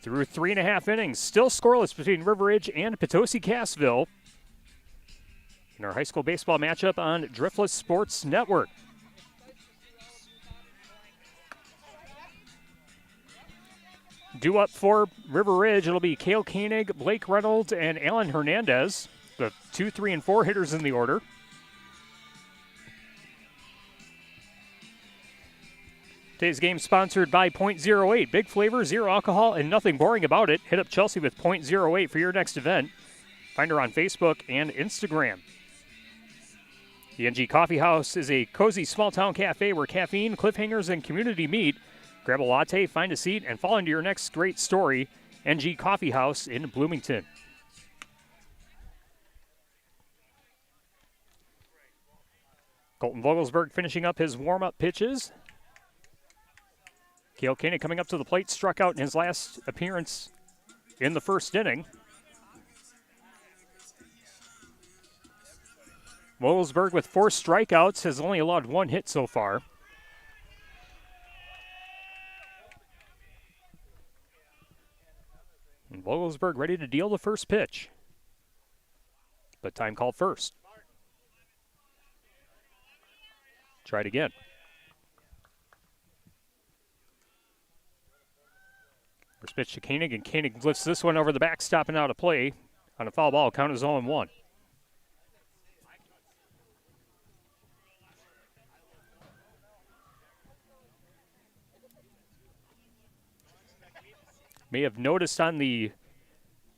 Through 3.5 innings, still scoreless between River Ridge and Potosi Cassville in our high school baseball matchup on Driftless Sports Network. Due up for River Ridge, it'll be Cale Koenig, Blake Reynolds, and Alan Hernandez, the 2, 3, and 4 hitters in the order. Today's game sponsored by .08. Big flavor, zero alcohol, and nothing boring about it. Hit up Chelsea with .08 for your next event. Find her on Facebook and Instagram. The NG Coffee House is a cozy small-town cafe where caffeine, cliffhangers, and community meet. Grab a latte, find a seat, and fall into your next great story. NG Coffee House in Bloomington. Colton Vogelsberg finishing up his warm-up pitches. Cale Koenig coming up to the plate, struck out in his last appearance in the first inning. Vogelsberg with 4 strikeouts has only allowed 1 hit so far. And Vogelsberg ready to deal the first pitch. But time called first. Try it again. First pitch to Koenig, and Koenig lifts this one over the backstop and out of play. On a foul ball, count is 0-1. May have noticed on the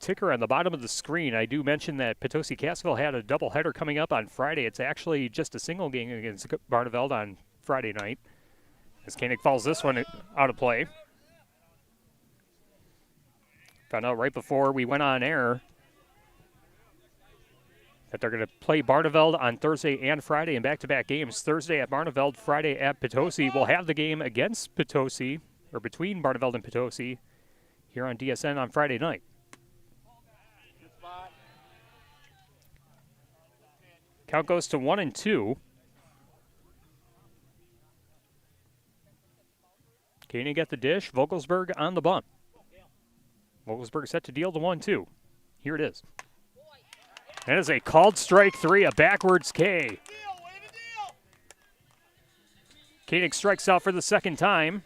ticker on the bottom of the screen, I do mention that Potosi Cassville had a doubleheader coming up on Friday. It's actually just a single game against Barneveld on Friday night. As Koenig fouls this one out of play. Found out right before we went on air that they're going to play Barneveld on Thursday and Friday in back-to-back games. Thursday at Barneveld, Friday at Potosi. We'll have the game against Potosi, or between Barneveld and Potosi, here on DSN on Friday night. Count goes to 1-2. Koenig at the dish, Vogelsberg on the bunt. Vogelsberg set to deal the 1-2. Here it is. That is a called strike 3, a backwards K. Koenig strikes out for the second time.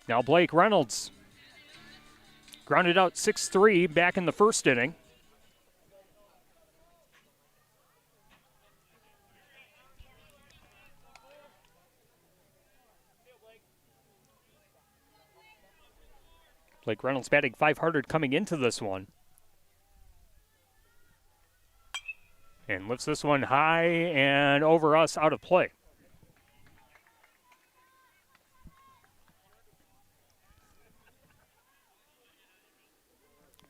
Now Blake Reynolds. Grounded out 6-3 back in the first inning. Blake Reynolds batting .500 coming into this one. And lifts this one high and over us, out of play.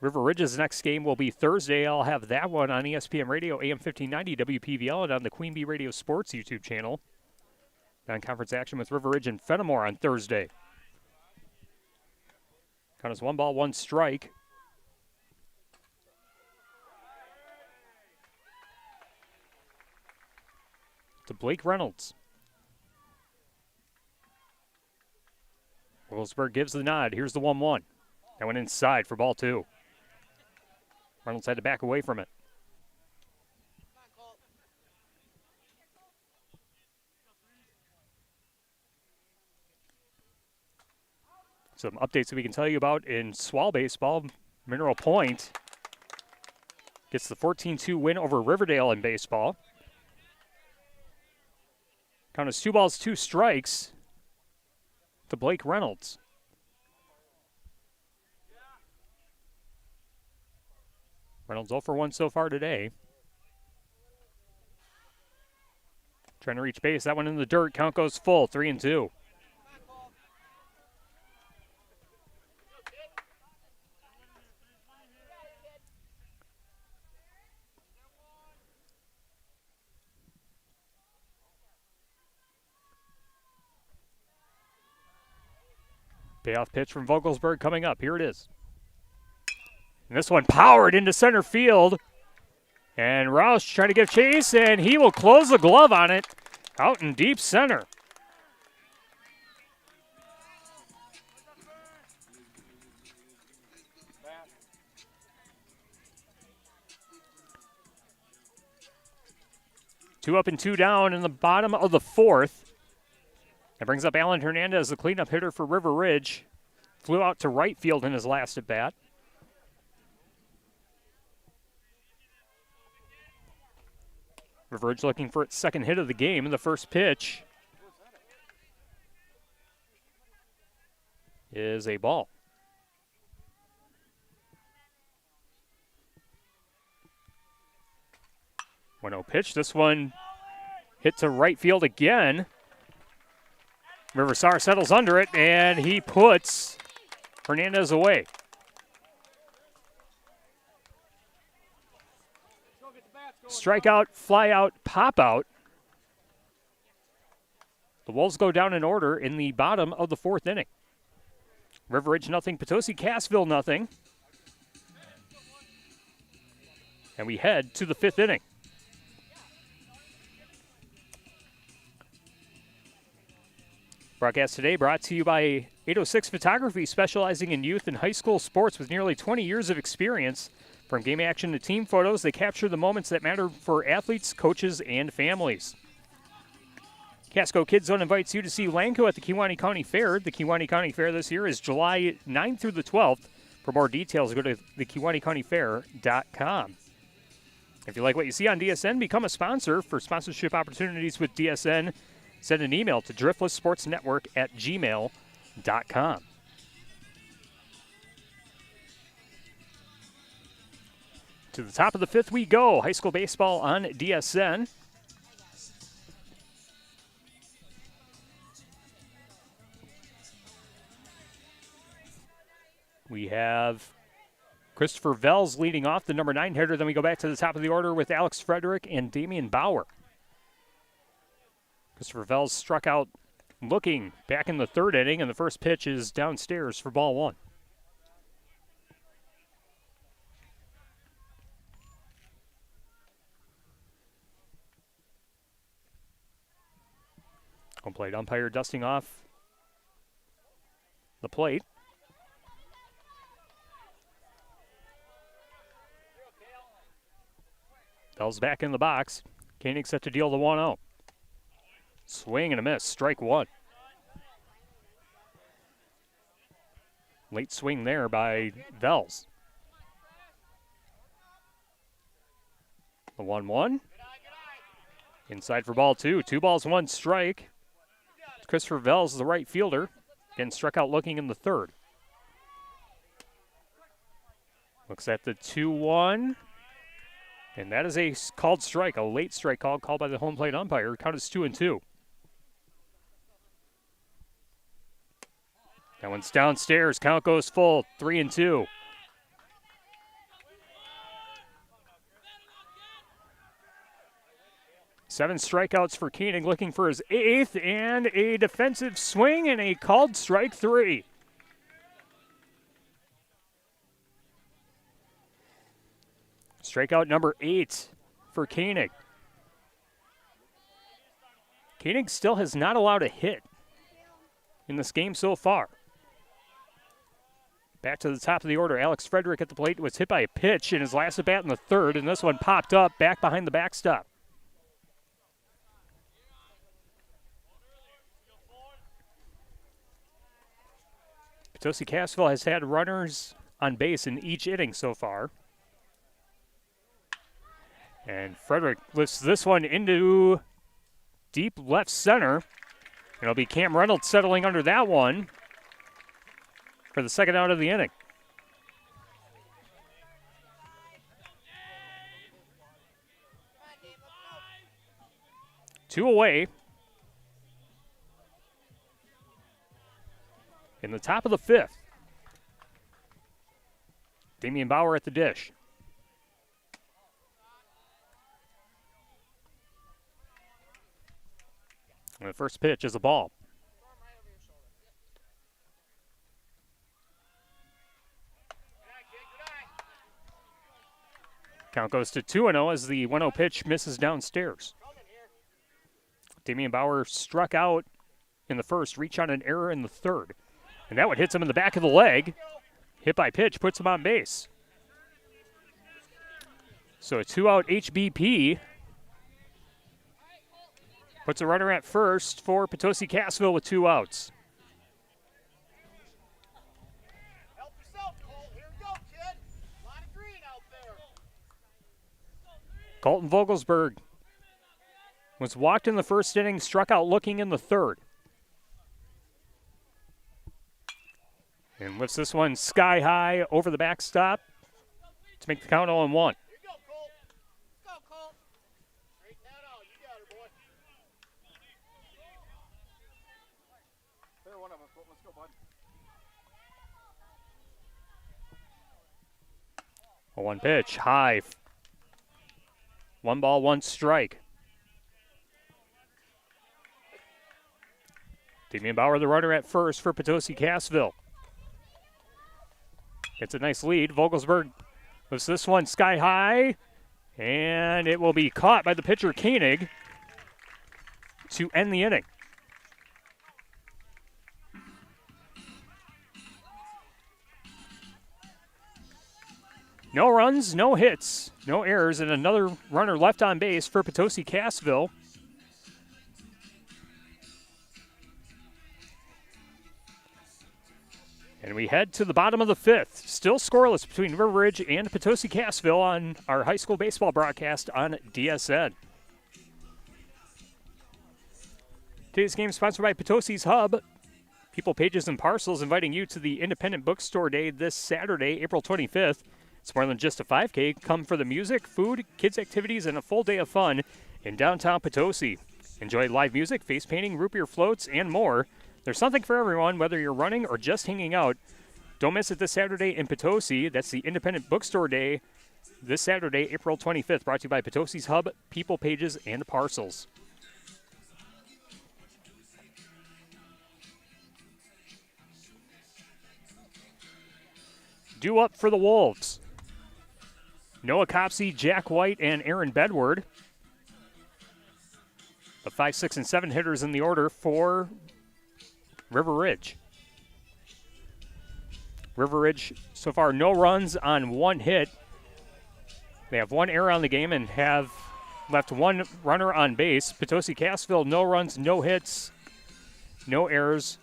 River Ridge's next game will be Thursday. I'll have that one on ESPN Radio, AM 1590 WPVL, and on the Queen Bee Radio Sports YouTube channel. Non-conference action with River Ridge and Fenimore on Thursday. Count is 1 ball, 1 strike. To Blake Reynolds. Vogelsberg gives the nod. Here's the 1-1. That went inside for ball 2. Reynolds had to back away from it. Some updates that we can tell you about in SWAL baseball. Mineral Point gets the 14-2 win over Riverdale in baseball. Count is 2 balls, 2 strikes to Blake Reynolds. Reynolds 0 for 1 so far today. Trying to reach base. That one in the dirt. Count goes full. 3-2. Payoff pitch from Vogelsberg coming up. Here it is. And this one powered into center field. And Roush trying to give chase, and he will close the glove on it out in deep center. Two up and 2 down in the bottom of the 4th. That brings up Alan Hernandez, the cleanup hitter for River Ridge. flew out to right field in his last at bat. River Ridge looking for its second hit of the game. And the first pitch is a ball. 1-0 pitch. This one hit to right field again. Riverside settles under it, and he puts Hernandez away. Strikeout, fly out, pop out. The Wolves go down in order in the bottom of the fourth inning. River Ridge nothing, Potosi Cassville nothing. And we head to the fifth inning. Broadcast today brought to you by 806 Photography, specializing in youth and high school sports with nearly 20 years of experience. From game action to team photos, they capture the moments that matter for athletes, coaches, and families. Casco Kids Zone invites you to see Lanco at the Kewaunee County Fair. The Kewaunee County Fair this year is July 9th through the 12th. For more details, go to theKewaunee.com. If you like what you see on DSN, become a sponsor. For sponsorship opportunities with DSN, send an email to driftlesssportsnetwork@gmail.com. To the top of the fifth we go. High school baseball on DSN. We have Christopher Vels leading off, the number 9 hitter. Then we go back to the top of the order with Alex Frederick and Damian Bauer. Christopher Vels struck out looking back in the third inning, and the first pitch is downstairs for ball one. Home plate umpire dusting off the plate. Bell's back in the box. Koenig set to deal the 1-0. Swing and a miss, strike one. Late swing there by Vels. The 1-1. Inside for ball two. 2 balls, 1 strike. Christopher Vels, the right fielder, again struck out looking in the third. Looks at the 2-1. And that is a called strike, a late strike called by the home plate umpire. Count is 2-2. That one's downstairs. Count goes full, 3-2. Seven strikeouts for Koenig, looking for his 8th, and a defensive swing and a called strike 3. Strikeout number 8 for Koenig. Koenig still has not allowed a hit in this game so far. Back to the top of the order, Alex Frederick at the plate was hit by a pitch in his last at bat in the third, and this one popped up back behind the backstop. Potosi Cassville has had runners on base in each inning so far. And Frederick lifts this one into deep left center. It'll be Cam Reynolds settling under that one for the second out of the inning. Two away. In the top of the fifth. Damian Bauer at the dish. And the first pitch is a ball. Count goes to 2-0 as the 1-0 pitch misses downstairs. Damian Bauer struck out in the first, reach on an error in the third. And that one hits him in the back of the leg. Hit by pitch puts him on base. So a 2-out HBP. Puts a runner at first for Potosi Cassville with 2 outs. Colton Vogelsberg was walked in the first inning, struck out looking in the third. And lifts this one sky high over the backstop to make the count 0-1. Here you go, Colt. Go, Colt. Straighten that out. You got her, boy. There, one of us. Let's go, bud. 0-1 pitch, high. 1 ball, 1 strike. Damian Bauer, the runner at first for Potosi Cassville. Gets a nice lead. Vogelsberg lifts this one sky high, and it will be caught by the pitcher Koenig to end the inning. No runs, no hits, no errors, and another runner left on base for Potosi Cassville. And we head to the bottom of the fifth. Still scoreless between River Ridge and Potosi Cassville on our high school baseball broadcast on DSN. Today's game is sponsored by Potosi's Hub. People, Pages, and Parcels inviting you to the Independent Bookstore Day this Saturday, April 25th. It's more than just a 5K. Come for the music, food, kids' activities, and a full day of fun in downtown Potosi. Enjoy live music, face painting, root beer floats, and more. There's something for everyone, whether you're running or just hanging out. Don't miss it this Saturday in Potosi. That's the Independent Bookstore Day this Saturday, April 25th, brought to you by Potosi's Hub, People, Pages, and Parcels. Due up for the Wolves. Noah Copsey, Jack White, and Aaron Bedward. The 5, 6, and 7 hitters in the order for River Ridge. River Ridge, so far, no runs on 1 hit. They have 1 error on the game and have left 1 runner on base. Potosi Cassville, no runs, no hits, no errors.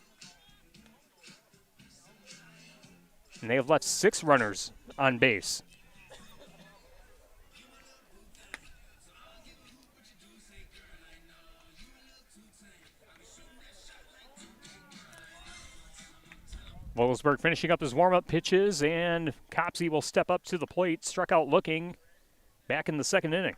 And they have left 6 runners on base. Vogelsberg finishing up his warm-up pitches, and Copsey will step up to the plate, struck out looking back in the second inning.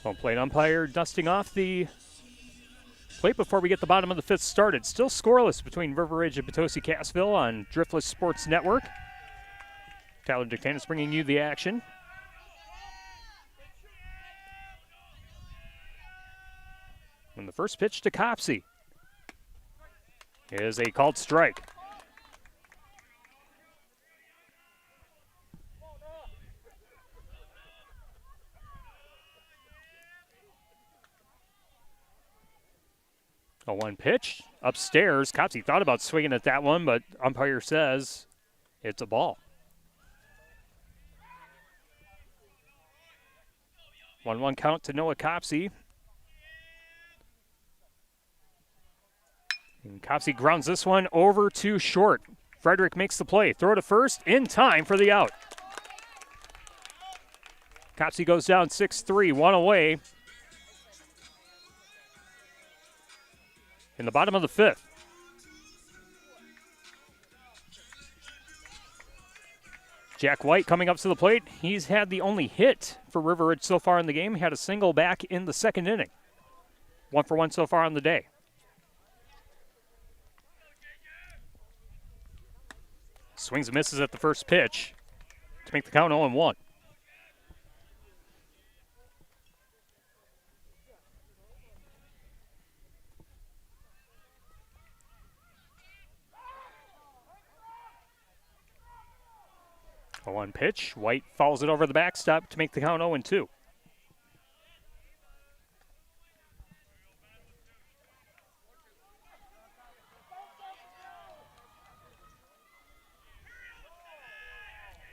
Home plate umpire dusting off the plate before we get the bottom of the 5th started. Still scoreless between River Ridge and Potosi Cassville on Driftless Sports Network. Tyler Dictanis bringing you the action. And the first pitch to Copsey is a called strike. A 1 pitch upstairs. Copsey thought about swinging at that one, but umpire says it's a ball. 1-1 count to Noah Copsey. And Copsey grounds this one over to short. Frederick makes the play. Throw to first in time for the out. Copsey goes down 6-3, 1 away. In the bottom of the 5th. Jack White coming up to the plate. He's had the only hit for River Ridge so far in the game. He had a single back in the second inning. 1 for 1 so far on the day. Swings and misses at the first pitch to make the count 0-1. A 1 pitch. White fouls it over the backstop to make the count 0-2.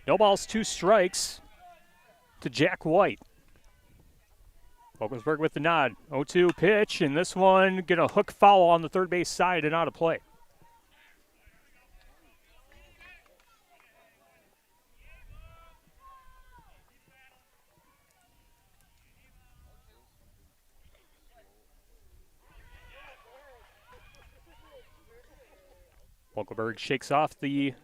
No balls, 2 strikes to Jack White. Vogelsberg with the nod. 0-2 pitch, and this one gonna hook foul on the third base side and out of play. Volkelberg shakes off the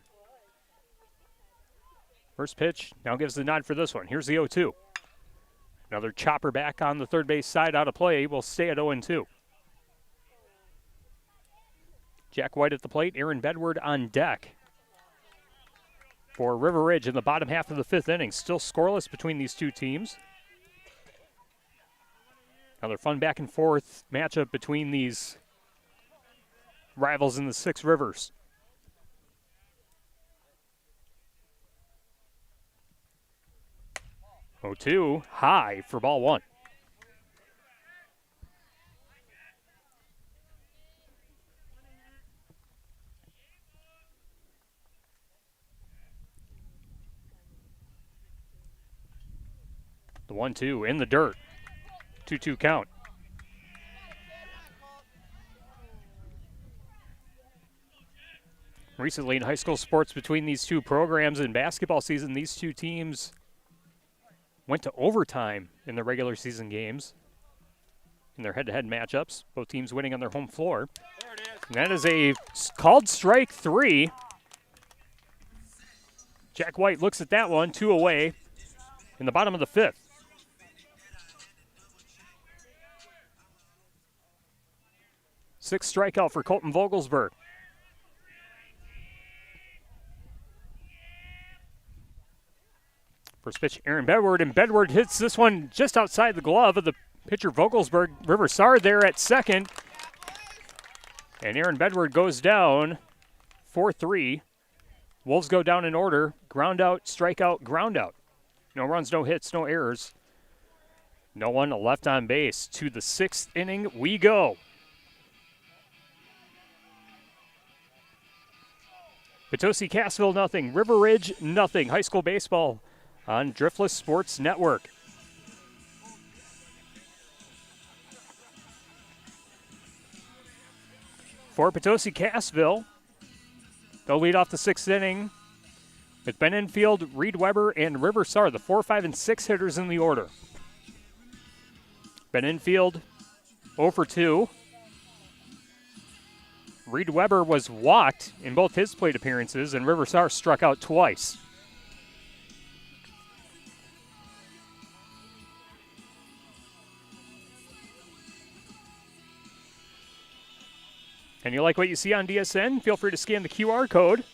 first pitch. Now gives the nod for this one. Here's the 0-2. Another chopper back on the third base side out of play. Will stay at 0-2. Jack White at the plate. Aaron Bedward on deck for River Ridge in the bottom half of the fifth inning. Still scoreless between these two teams. Another fun back and forth matchup between these rivals in the Six Rivers. Oh, 2 high for ball one. The 1-2 in the dirt. 2-2 count. Recently in high school sports between these two programs in basketball season, these two teams went to overtime in their regular season games in their head-to-head matchups, both teams winning on their home floor. And that is a called strike 3. Jack White looks at that one, 2 away in the bottom of the fifth. Sixth strikeout for Colton Vogelsberg. First pitch, Aaron Bedward, and Bedward hits this one just outside the glove of the pitcher Vogelsberg. River Sard there at second. And Aaron Bedward goes down 4-3. Wolves go down in order. Ground out, strikeout, ground out. No runs, no hits, no errors. No one left on base. To the sixth inning we go. Potosi Cassville nothing. River Ridge nothing. High school baseball on Driftless Sports Network. For Potosi Cassville, they'll lead off the sixth inning with Ben Enfield, Reed Weber, and River Sard, the 4, 5, and 6 hitters in the order. Ben Enfield 0 for 2. Reed Weber was walked in both his plate appearances, and River Sard struck out twice. And you like what you see on DSN? Feel free to scan the QR code.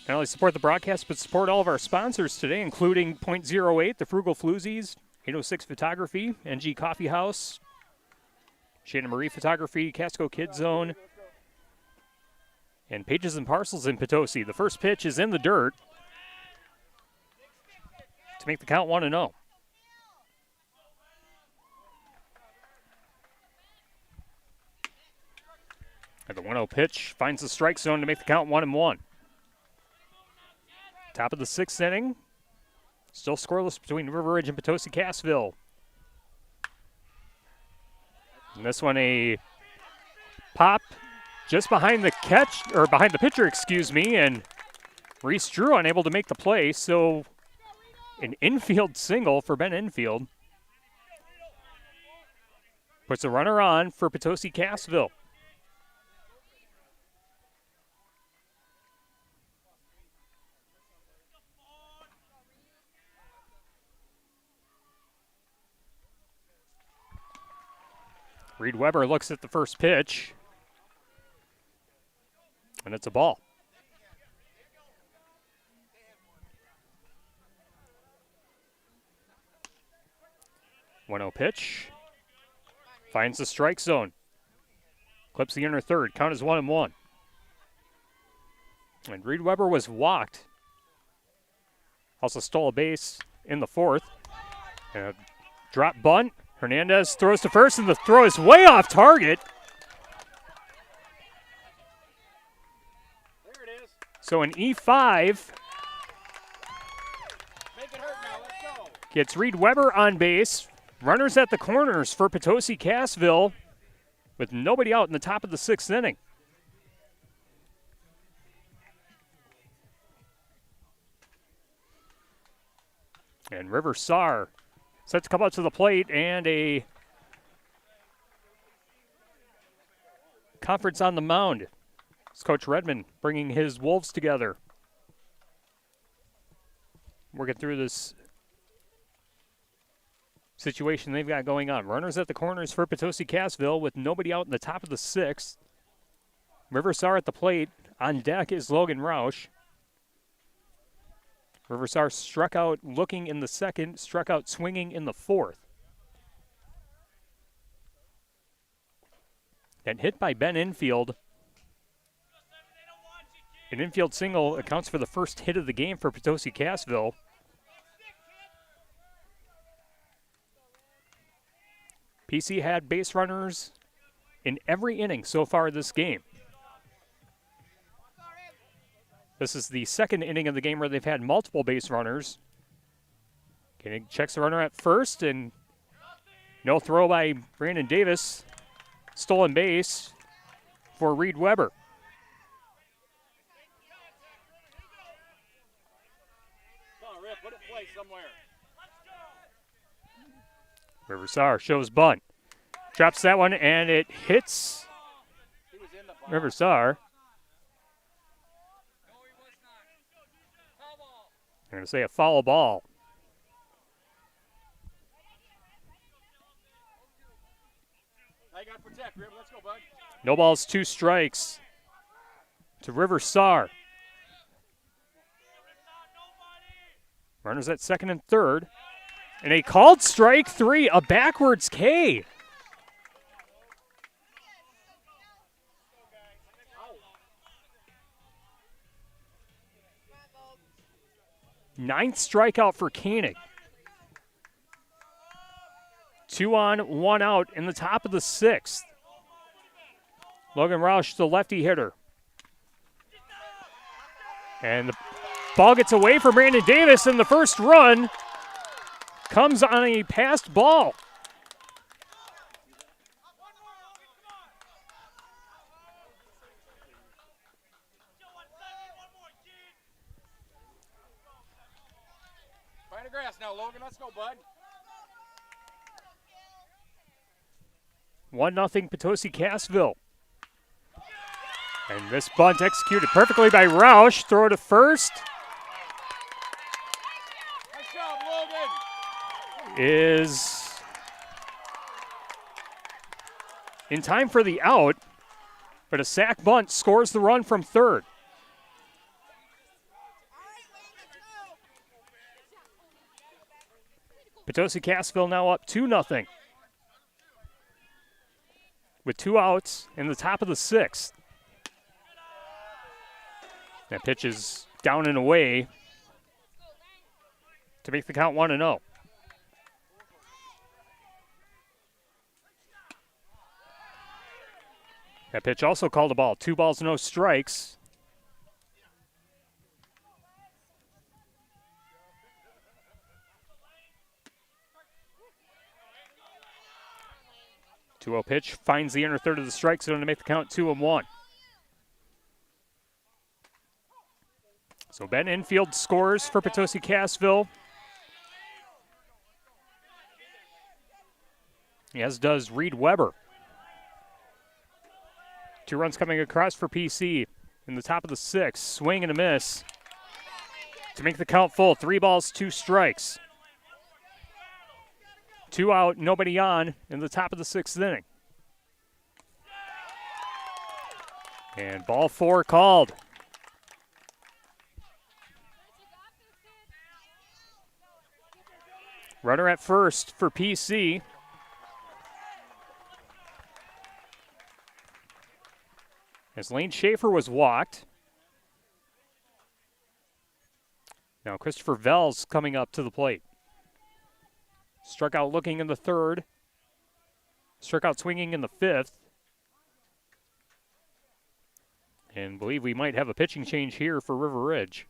Not only support the broadcast, but support all of our sponsors today, including .08, the Frugal Floozies, 806 Photography, NG Coffee House, Shannon Marie Photography, Casco Kids Zone, and Pages and Parcels in Potosi. The first pitch is in the dirt to make the count 1-0. And the 1-0 pitch finds the strike zone to make the count 1-1. Top of the sixth inning. Still scoreless between River Ridge and Potosi Cassville. And this one a pop just behind the catch, or behind the pitcher, excuse me, and Reese Drew unable to make the play, so an infield single for Ben Enfield. Puts a runner on for Potosi Cassville. Reed Weber looks at the first pitch, and it's a ball. One-0 pitch. Finds the strike zone. Clips the inner third. Count is 1-1. And Reed Weber was walked. Also stole a base in the fourth. And a drop bunt. Hernandez throws to first, and the throw is way off target. There it is. So an E5 Make it hurt now. Let's go. gets Reed Weber on base. Runners at the corners for Potosi Cassville with nobody out in the top of the sixth inning. And River Sar set to come up to the plate, and a conference on the mound. It's Coach Redmond bringing his Wolves together. Working through this situation they've got going on. Runners at the corners for Potosi Cassville with nobody out in the top of the sixth. Riversar at the plate. On deck is Logan Roush. Riversar struck out looking in the second, struck out swinging in the fourth. And hit by Ben Infield. An infield single accounts for the first hit of the game for Potosi Cassville. PC had base runners in every inning so far this game. This is the second inning of the game where they've had multiple base runners. Koenig checks the runner at first, and no throw by Brandon Davis. Stolen base for Reed Weber. Come on, Rip, put it in place somewhere. Riversar shows bunt. Drops that one, and it hits Riversar. I'm going to say a foul ball. Now you got to protect, Rip. Let's go, bud. No balls, 2 strikes to Riversar. Runners at second and third. And a called strike 3, a backwards K. Ninth strikeout for Koenig. 2 on, 1 out in the top of the sixth. Logan Roush, the lefty hitter. And the ball gets away from Brandon Davis, and the first run comes on a passed ball. Find the grass now, Logan. Let's go, bud. 1-0 Potosi Cassville. And this bunt executed perfectly by Roush. Throw to first. Nice job, Logan. Is in time for the out, but a sac bunt scores the run from third. Potosi Cassville now up 2-0. With 2 outs in the top of the sixth. That pitch is down and away to make the count 1-0. That pitch also called a ball. 2 balls, no strikes. Two-0 pitch finds the inner third of the strike zone to make the count 2-1. So Ben Infield scores for Potosi Cassville, as does Reed Weber. 2 runs coming across for PC in the top of the sixth. Swing and a miss to make the count full. 3 balls, 2 strikes. 2 out, nobody on in the top of the sixth inning. And ball 4 called. Runner at first for PC. As Lane Schaefer was walked. Now Christopher Vels coming up to the plate. Struck out looking in the third. Struck out swinging in the fifth. And believe we might have a pitching change here for River Ridge.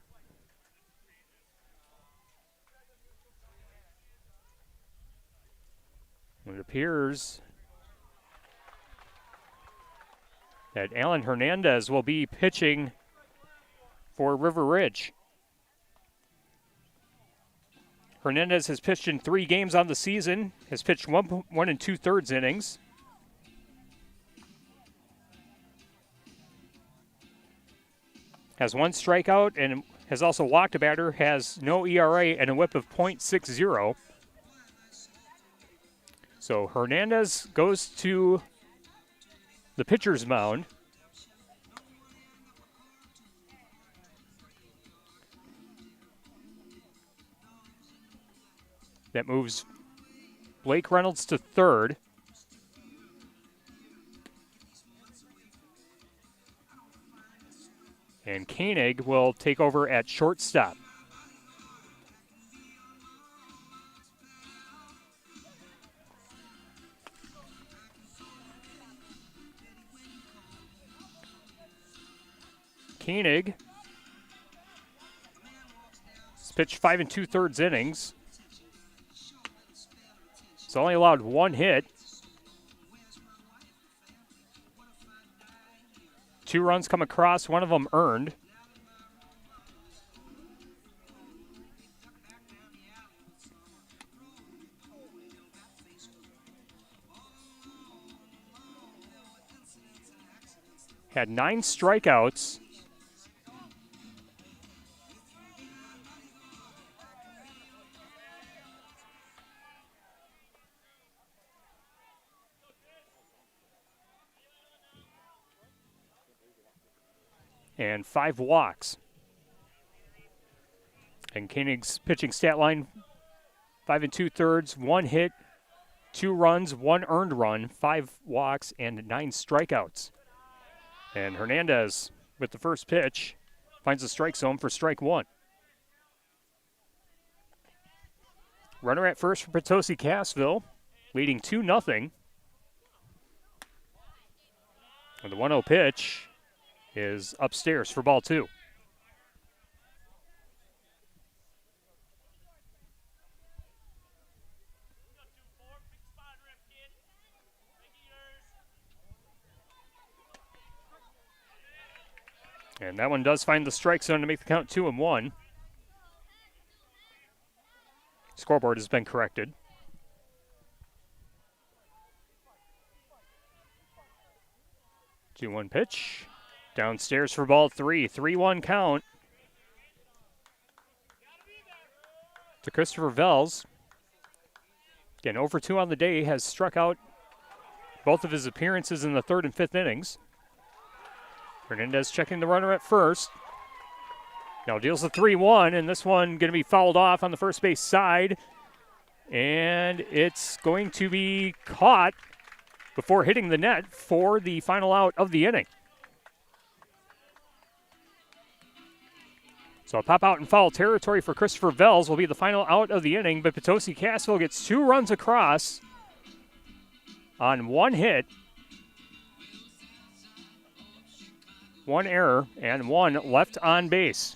It appears that Alan Hernandez will be pitching for River Ridge. Hernandez has pitched in 3 games on the season, has pitched 1 2/3 innings. has 1 strikeout and has also walked a batter, has no ERA and a whip of .60. So Hernandez goes to the pitcher's mound. That moves Blake Reynolds to third. And Koenig will take over at shortstop. Koenig has pitched 5 2/3 innings. He's only allowed 1 hit. 2 runs come across, 1 of them earned. Had 9 strikeouts. And 5 walks. And Koenig's pitching stat line, 5 2/3, 1 hit, 2 runs, 1 earned run, 5 walks, and 9 strikeouts. And Hernandez, with the first pitch, finds the strike zone for strike 1. Runner at first for Potosi Cassville, leading 2-0. And the 1-0 pitch is upstairs for ball 2. And that one does find the strike zone to make the count 2-1. Scoreboard has been corrected. 2-1 pitch. Downstairs for ball 3. 3-1 count to Christopher Vels. Again, over 2 on the day, has struck out both of his appearances in the 3rd and 5th innings. Hernandez checking the runner at first. Now deals the 3-1, and this one going to be fouled off on the first base side. And it's going to be caught before hitting the net for the final out of the inning. So a pop out in foul territory for Christopher Vels will be the final out of the inning, but Potosi Cassville gets 2 runs across on 1 hit, 1 error, and 1 left on base.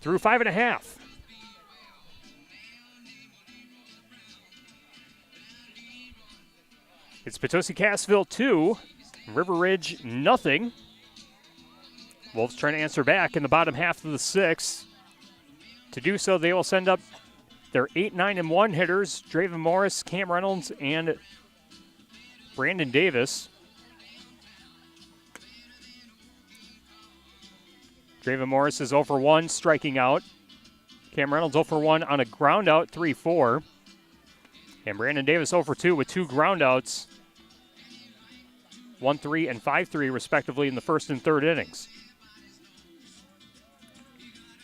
Through 5 1/2. It's Potosi Cassville 2, River Ridge nothing. Wolves trying to answer back in the bottom half of the 6th. To do so, they will send up their 8, 9, and 1 hitters, Draven Morris, Cam Reynolds, and Brandon Davis. Draven Morris is 0 for 1, striking out. Cam Reynolds 0 for 1 on a ground out, 3-4. And Brandon Davis 0 for 2 with 2 ground outs, 1-3 and 5-3 respectively in the 1st and 3rd innings.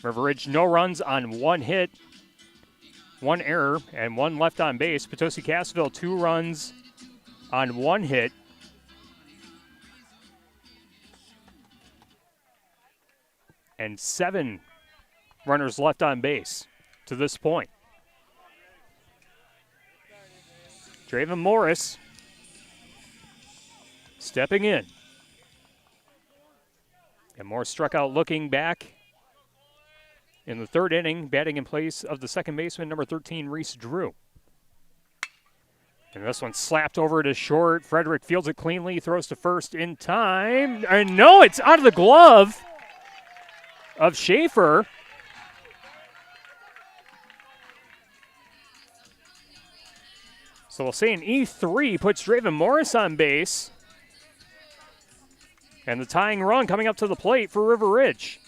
River Ridge no runs on 1 hit, 1 error, and 1 left on base. Potosi Cassville 2 runs on 1 hit, and 7 runners left on base to this point. Draven Morris stepping in. And Morris struck out looking back in the 3rd inning, batting in place of the second baseman, number 13, Reese Drew. And this one slapped over to short. Frederick fields it cleanly, throws to first in time. And no, it's out of the glove of Schaefer. So we'll say an E3 puts Draven Morris on base. And the tying run coming up to the plate for River Ridge.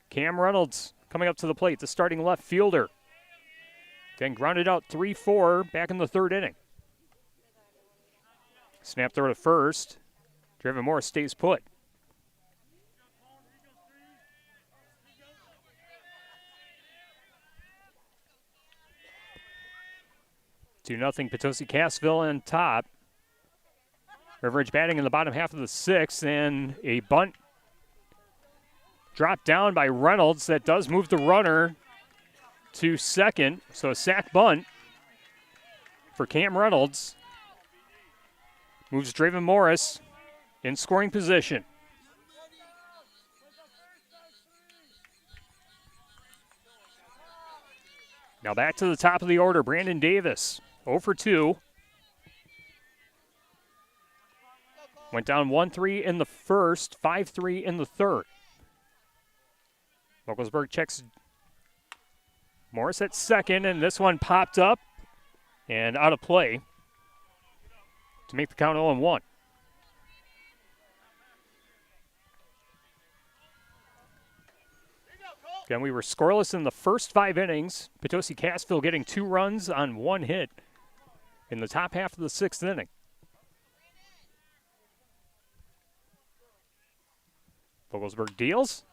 Cam Reynolds coming up to the plate, the starting left fielder. Then grounded out 3-4 back in the third inning. Snap throw to first. Draven Morris stays put. 2-0 Potosi Cassville on top. River Ridge batting in the bottom half of the sixth, and a bunt dropped down by Reynolds that does move the runner to second. So a sack bunt for Cam Reynolds. Moves Draven Morris in scoring position. Now back to the top of the order, Brandon Davis, 0 for 2. Went down 1-3 in the first, 5-3 in the third. Vogelsberg checks Morris at second, and this one popped up and out of play to make the count 0-1. Again, we were scoreless in the first 5 innings. Potosi Cassville getting 2 runs on 1 hit in the top half of the 6th inning. Vogelsberg deals.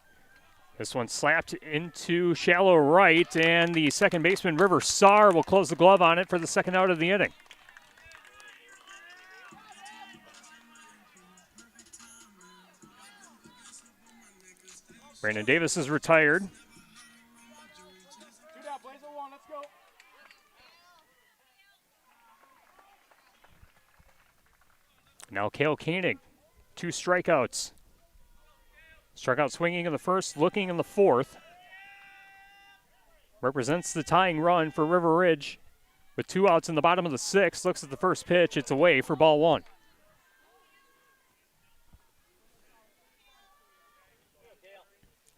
This one slapped into shallow right, and the second baseman, River Saar, will close the glove on it for the second out of the inning. Brandon Davis is retired. 2 down, Blaze 0-1, let's go. Now Cale Koenig, 2 strikeouts. Strikeout swinging in the first, looking in the fourth. Represents the tying run for River Ridge with 2 outs in the bottom of the 6th. Looks at the first pitch. It's away for ball 1.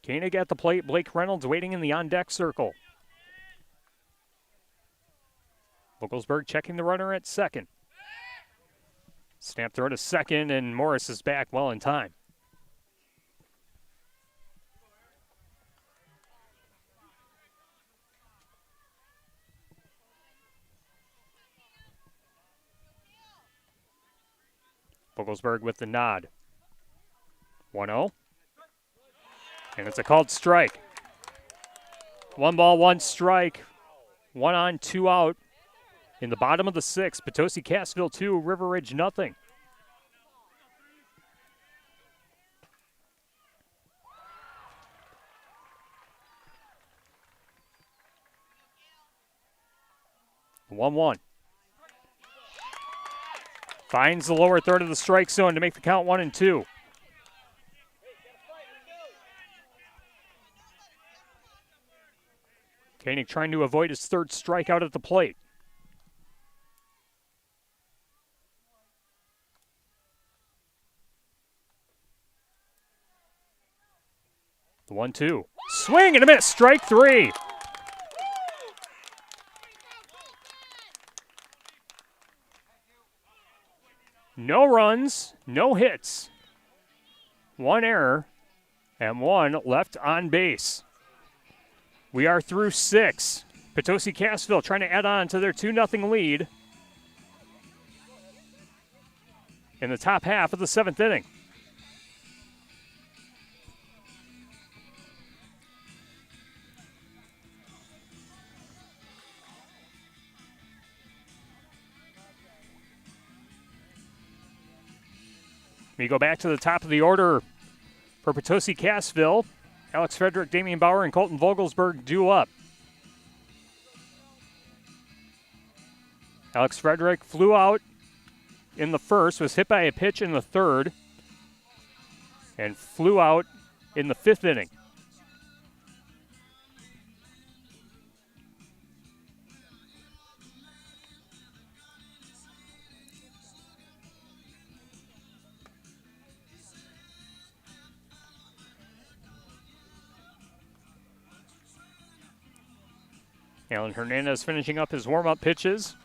Koenig at the plate. Blake Reynolds waiting in the on-deck circle. Vogelsberg checking the runner at second. Snap throw to second, and Morris is back well in time. Vogelsberg with the nod. 1-0. And it's a called strike. 1 ball, 1 strike. 1 on, 2 out. In the bottom of the 6th, Potosi Cassville 2, River Ridge nothing. The 1-1. Finds the lower third of the strike zone to make the count 1-2. Koenig trying to avoid his 3rd strikeout at the plate. The 1-2. Swing and a miss. Strike 3. No runs, no hits. 1 error, and 1 left on base. We are through 6. Potosi Cassville trying to add on to their 2-0 lead in the top half of the 7th inning. We go back to the top of the order for Potosi Cassville. Alex Frederick, Damian Bauer, and Colton Vogelsberg due up. Alex Frederick flew out in the first, was hit by a pitch in the third, and flew out in the 5th inning. Alan Hernandez finishing up his warm-up pitches.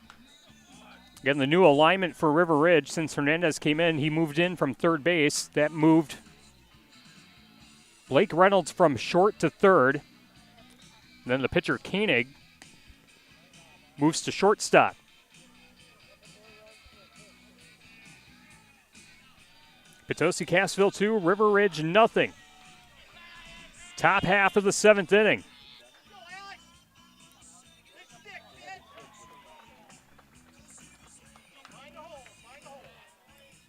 Again, the new alignment for River Ridge, since Hernandez came in, he moved in from third base. That moved Blake Reynolds from short to third. And then the pitcher, Koenig, moves to shortstop. Potosi Cassville 2, River Ridge nothing. Top half of the 7th inning.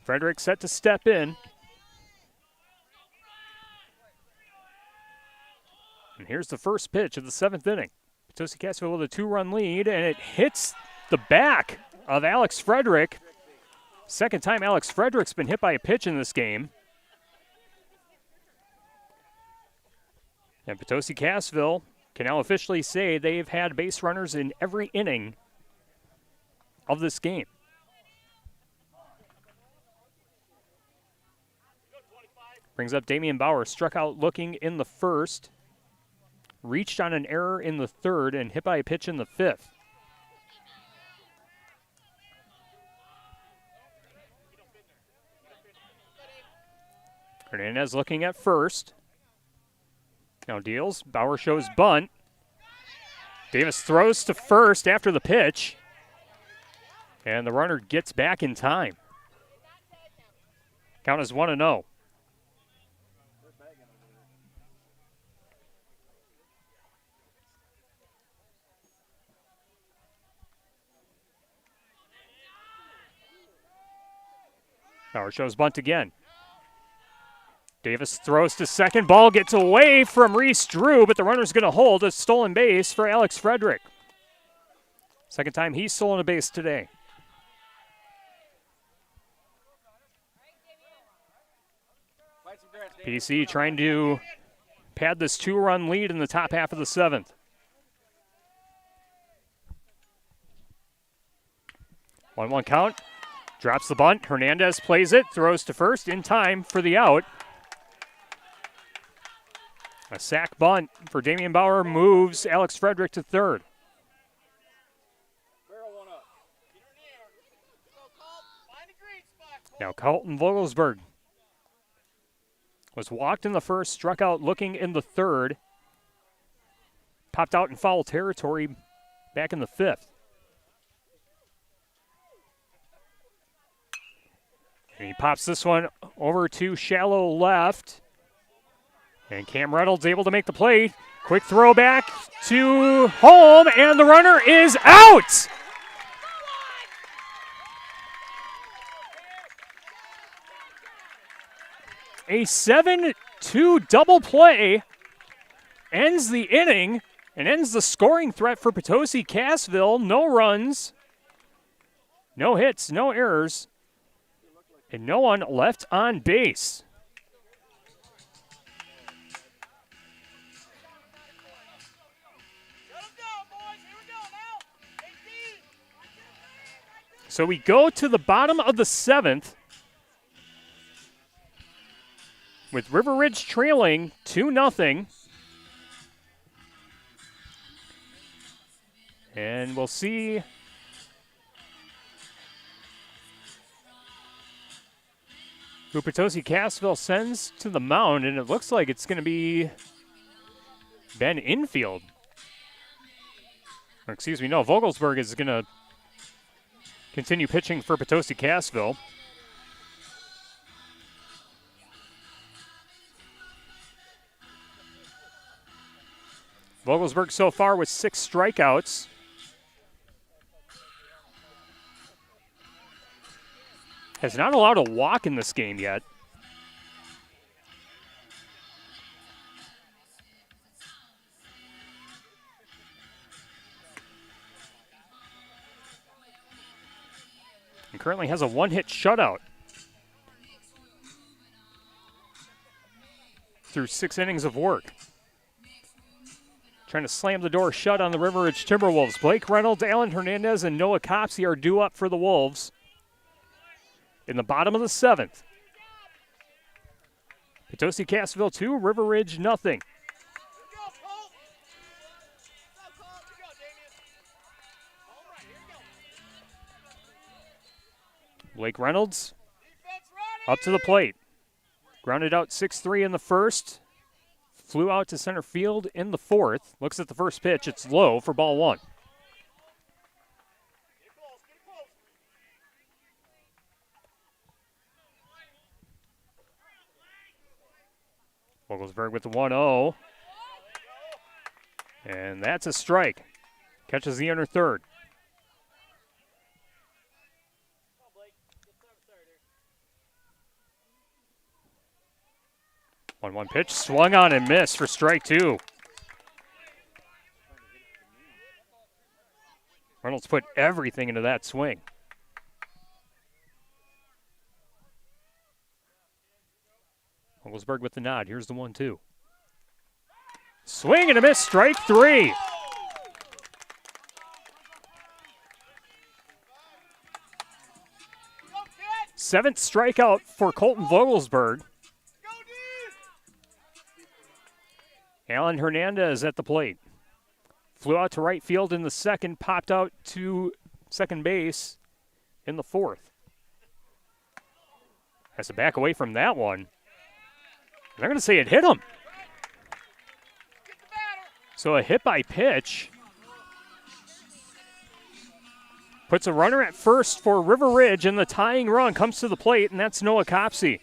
Frederick set to step in. And here's the first pitch of the 7th inning. Potosi Cassville with a 2-run lead, and it hits the back of Alex Frederick. Second time Alex Frederick's been hit by a pitch in this game. And Potosi Cassville can now officially say they've had base runners in every inning of this game. Brings up Damian Bauer, struck out looking in the first, reached on an error in the third, and hit by a pitch in the 5th. Hernandez looking at first. Now deals. Bauer shows bunt. Davis throws to first after the pitch. And the runner gets back in time. Count is 1-0. Bauer shows bunt again. Davis throws to second. Ball gets away from Reese Drew, but the runner's going to hold a stolen base for Alex Frederick. Second time he's stolen a base today. PC trying to pad this 2-run lead in the top half of the 7th. One count. Drops the bunt. Hernandez plays it, throws to first in time for the out. A sack bunt for Damian Bauer moves Alex Frederick to third. Now Colton Vogelsberg was walked in the first, struck out looking in the third. Popped out in foul territory back in the 5th. And he pops this one over to shallow left. And Cam Reynolds able to make the play. Quick throw back to home, and the runner is out! A 7-2 double play ends the inning and ends the scoring threat for Potosi Cassville. No runs, no hits, no errors, and no one left on base. So we go to the bottom of the 7th with River Ridge trailing 2-0. And we'll see who Potosi Cassville sends to the mound, and it looks like it's going to be Ben Infield. Or excuse me, no, Vogelsberg is going to continue pitching for Potosi Cassville. Vogelsberg so far with 6 strikeouts. Has not allowed a walk in this game yet. And currently has a 1-hit shutout through 6 innings of work. Trying to slam the door shut on the River Ridge Timberwolves. Blake Reynolds, Alan Hernandez, and Noah Copsey are due up for the Wolves in the bottom of the 7th. Potosi Cassville 2, River Ridge nothing. Blake Reynolds up to the plate. Grounded out 6-3 in the first. Flew out to center field in the fourth. Looks at the first pitch. It's low for ball one. Vogelsberg with the 1-0. And that's a strike. Catches the inner third. 1-1 pitch, swung on and missed for strike two. Reynolds put everything into that swing. Vogelsberg with the nod. Here's the 1-2. Swing and a miss, strike three. Seventh strikeout for Colton Vogelsberg. Alan Hernandez at the plate. Flew out to right field in the second, popped out to second base in the fourth. Has to back away from that one. They're going to say it hit him. So a hit by pitch. Puts a runner at first for River Ridge, and the tying run comes to the plate, and that's Noah Copsey.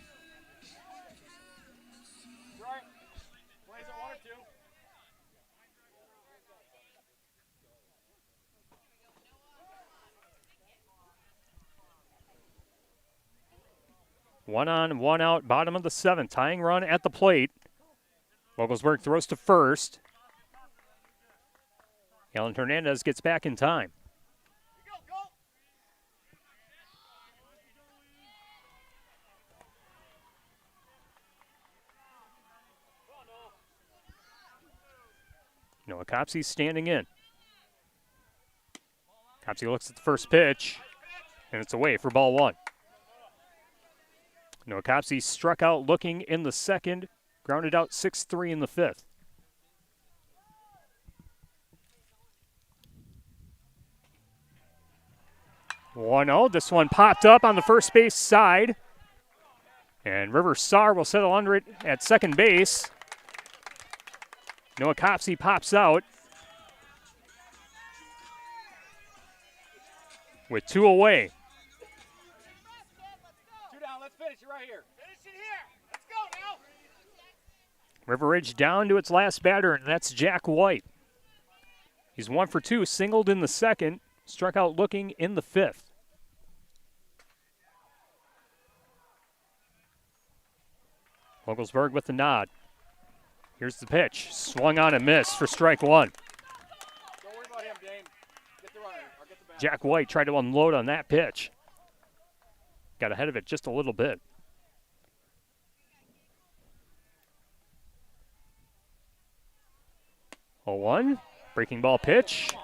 One on, one out, bottom of the seventh. Tying run at the plate. Vogelsberg throws to first. Alan Hernandez gets back in time. Noah Copsey standing in. Copsey looks at the first pitch, and it's away for ball one. Noah Copsey struck out looking in the second, grounded out 6-3 in the fifth. One-0. This one popped up on the first base side, and River Sar will settle under it at second base. Noah Copsey pops out with two away. Finish it right here. Finish it here. Let's go now. River Ridge down to its last batter, and that's Jack White. He's 1 for 2, singled in the second, struck out looking in the fifth. Vogelsberg with the nod. Here's the pitch. Swung on and missed for strike one. Don't worry about him, Dane. Get the runner or get the batter. Jack White tried to unload on that pitch. Got ahead of it just a little bit. Oh, 1. Breaking ball pitch.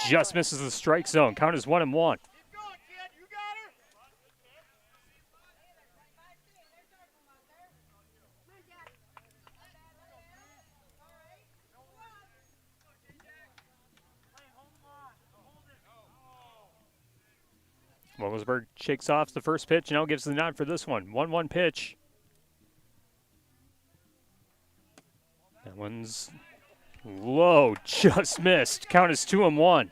Just misses the strike zone. Count is 1-1. Keep going, kid. You got her. Vogelsberg shakes off the first pitch, now gives the nod for this one. 1-1 pitch. That one's low, just missed. Count is 2-1.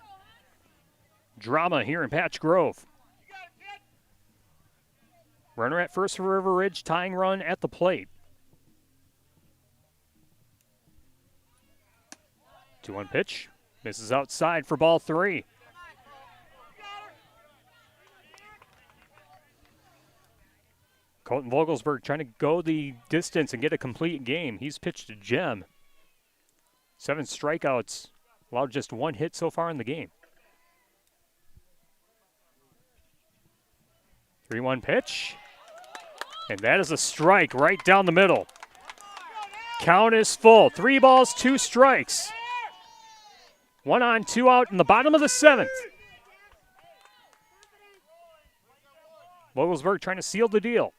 Drama here in Patch Grove. Runner at first for River Ridge, tying run at the plate. 2-1 pitch. Misses outside for ball 3. Colton Vogelsberg trying to go the distance and get a complete game. He's pitched a gem. 7 strikeouts, allowed just 1 hit so far in the game. 3-1 pitch. And that is a strike right down the middle. Count is full. 3 balls, 2 strikes. 1 on, 2 out in the bottom of the 7th. Vogelsberg trying to seal the deal.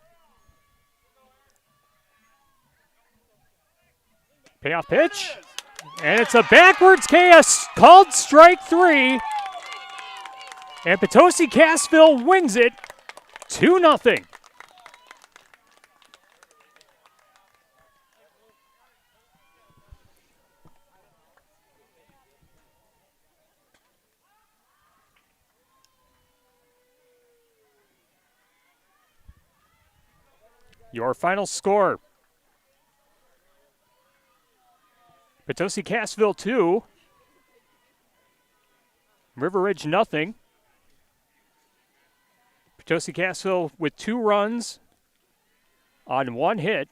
Payoff pitch, and it's a backwards KS called strike 3. And Potosi Cassville wins it 2-0. Your final score: Potosi Cassville 2, River Ridge 0. Potosi Cassville with 2 runs on 1 hit,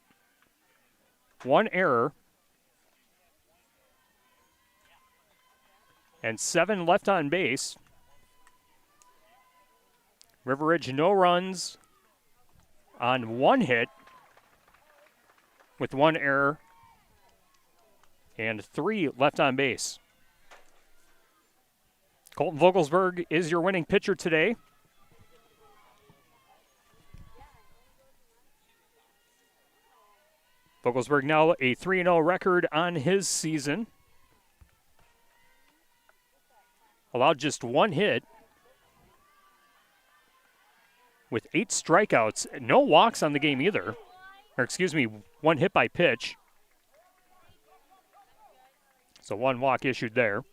1 error, and 7 left on base. River Ridge no runs on 1 hit with 1 error and 3 left on base. Colton Vogelsberg is your winning pitcher today. Vogelsberg now a 3-0 record on his season. Allowed just 1 hit with 8 strikeouts. No walks on the game either. Or excuse me, 1 hit by pitch. So 1 walk issued there.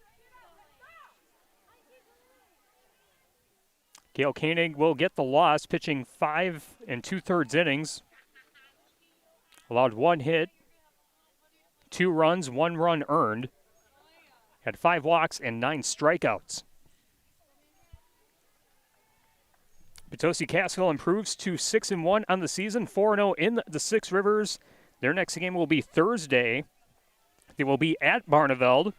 Gail Koenig will get the loss, pitching 5 2/3 innings. Allowed 1 hit, 2 runs, 1 run earned. Had 5 walks and 9 strikeouts. Potosi Cassville improves to 6-1 on the season, 4-0 in the 6 Rivers. Their next game will be Thursday. They will be at Barneveld.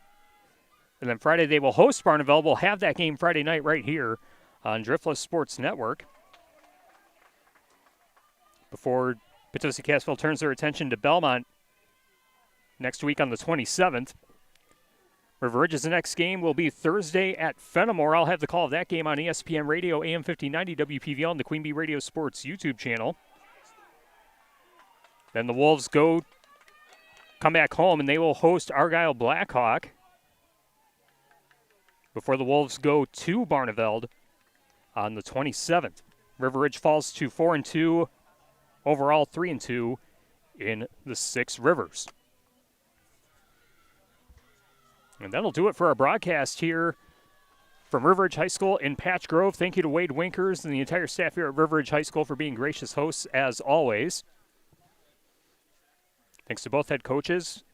And then Friday they will host Barneveld. We'll have that game Friday night right here on Driftless Sports Network. Before Potosi Cassville turns their attention to Belmont next week on the 27th. River Ridge's next game will be Thursday at Fenimore. I'll have the call of that game on ESPN Radio, AM 1590 WPVL, and the Queen Bee Radio Sports YouTube channel. Then the Wolves come back home, and they will host Argyle Blackhawk before the Wolves go to Barneveld on the 27th. River Ridge falls to 4-2, overall 3-2 in the 6 Rivers. And that'll do it for our broadcast here from River Ridge High School in Patch Grove. Thank you to Wade Winkers and the entire staff here at River Ridge High School for being gracious hosts as always. Thanks to both head coaches,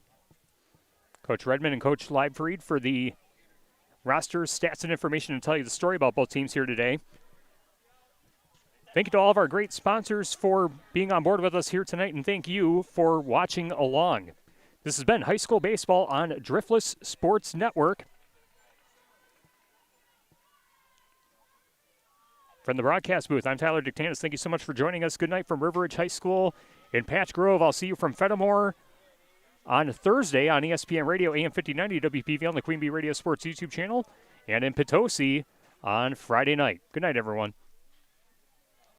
Coach Redmond and Coach Leibfried, for the rosters, stats, and information to tell you the story about both teams here today. Thank you to all of our great sponsors for being on board with us here tonight, and thank you for watching along. This has been High School Baseball on Driftless Sports Network. From the broadcast booth, I'm Tyler Dictanis. Thank you so much for joining us. Good night from River Ridge High School in Patch Grove. I'll see you from Fenimore on Thursday on ESPN Radio, AM 1590 WPV on the Queen Bee Radio Sports YouTube channel, and in Potosi on Friday night. Good night, everyone.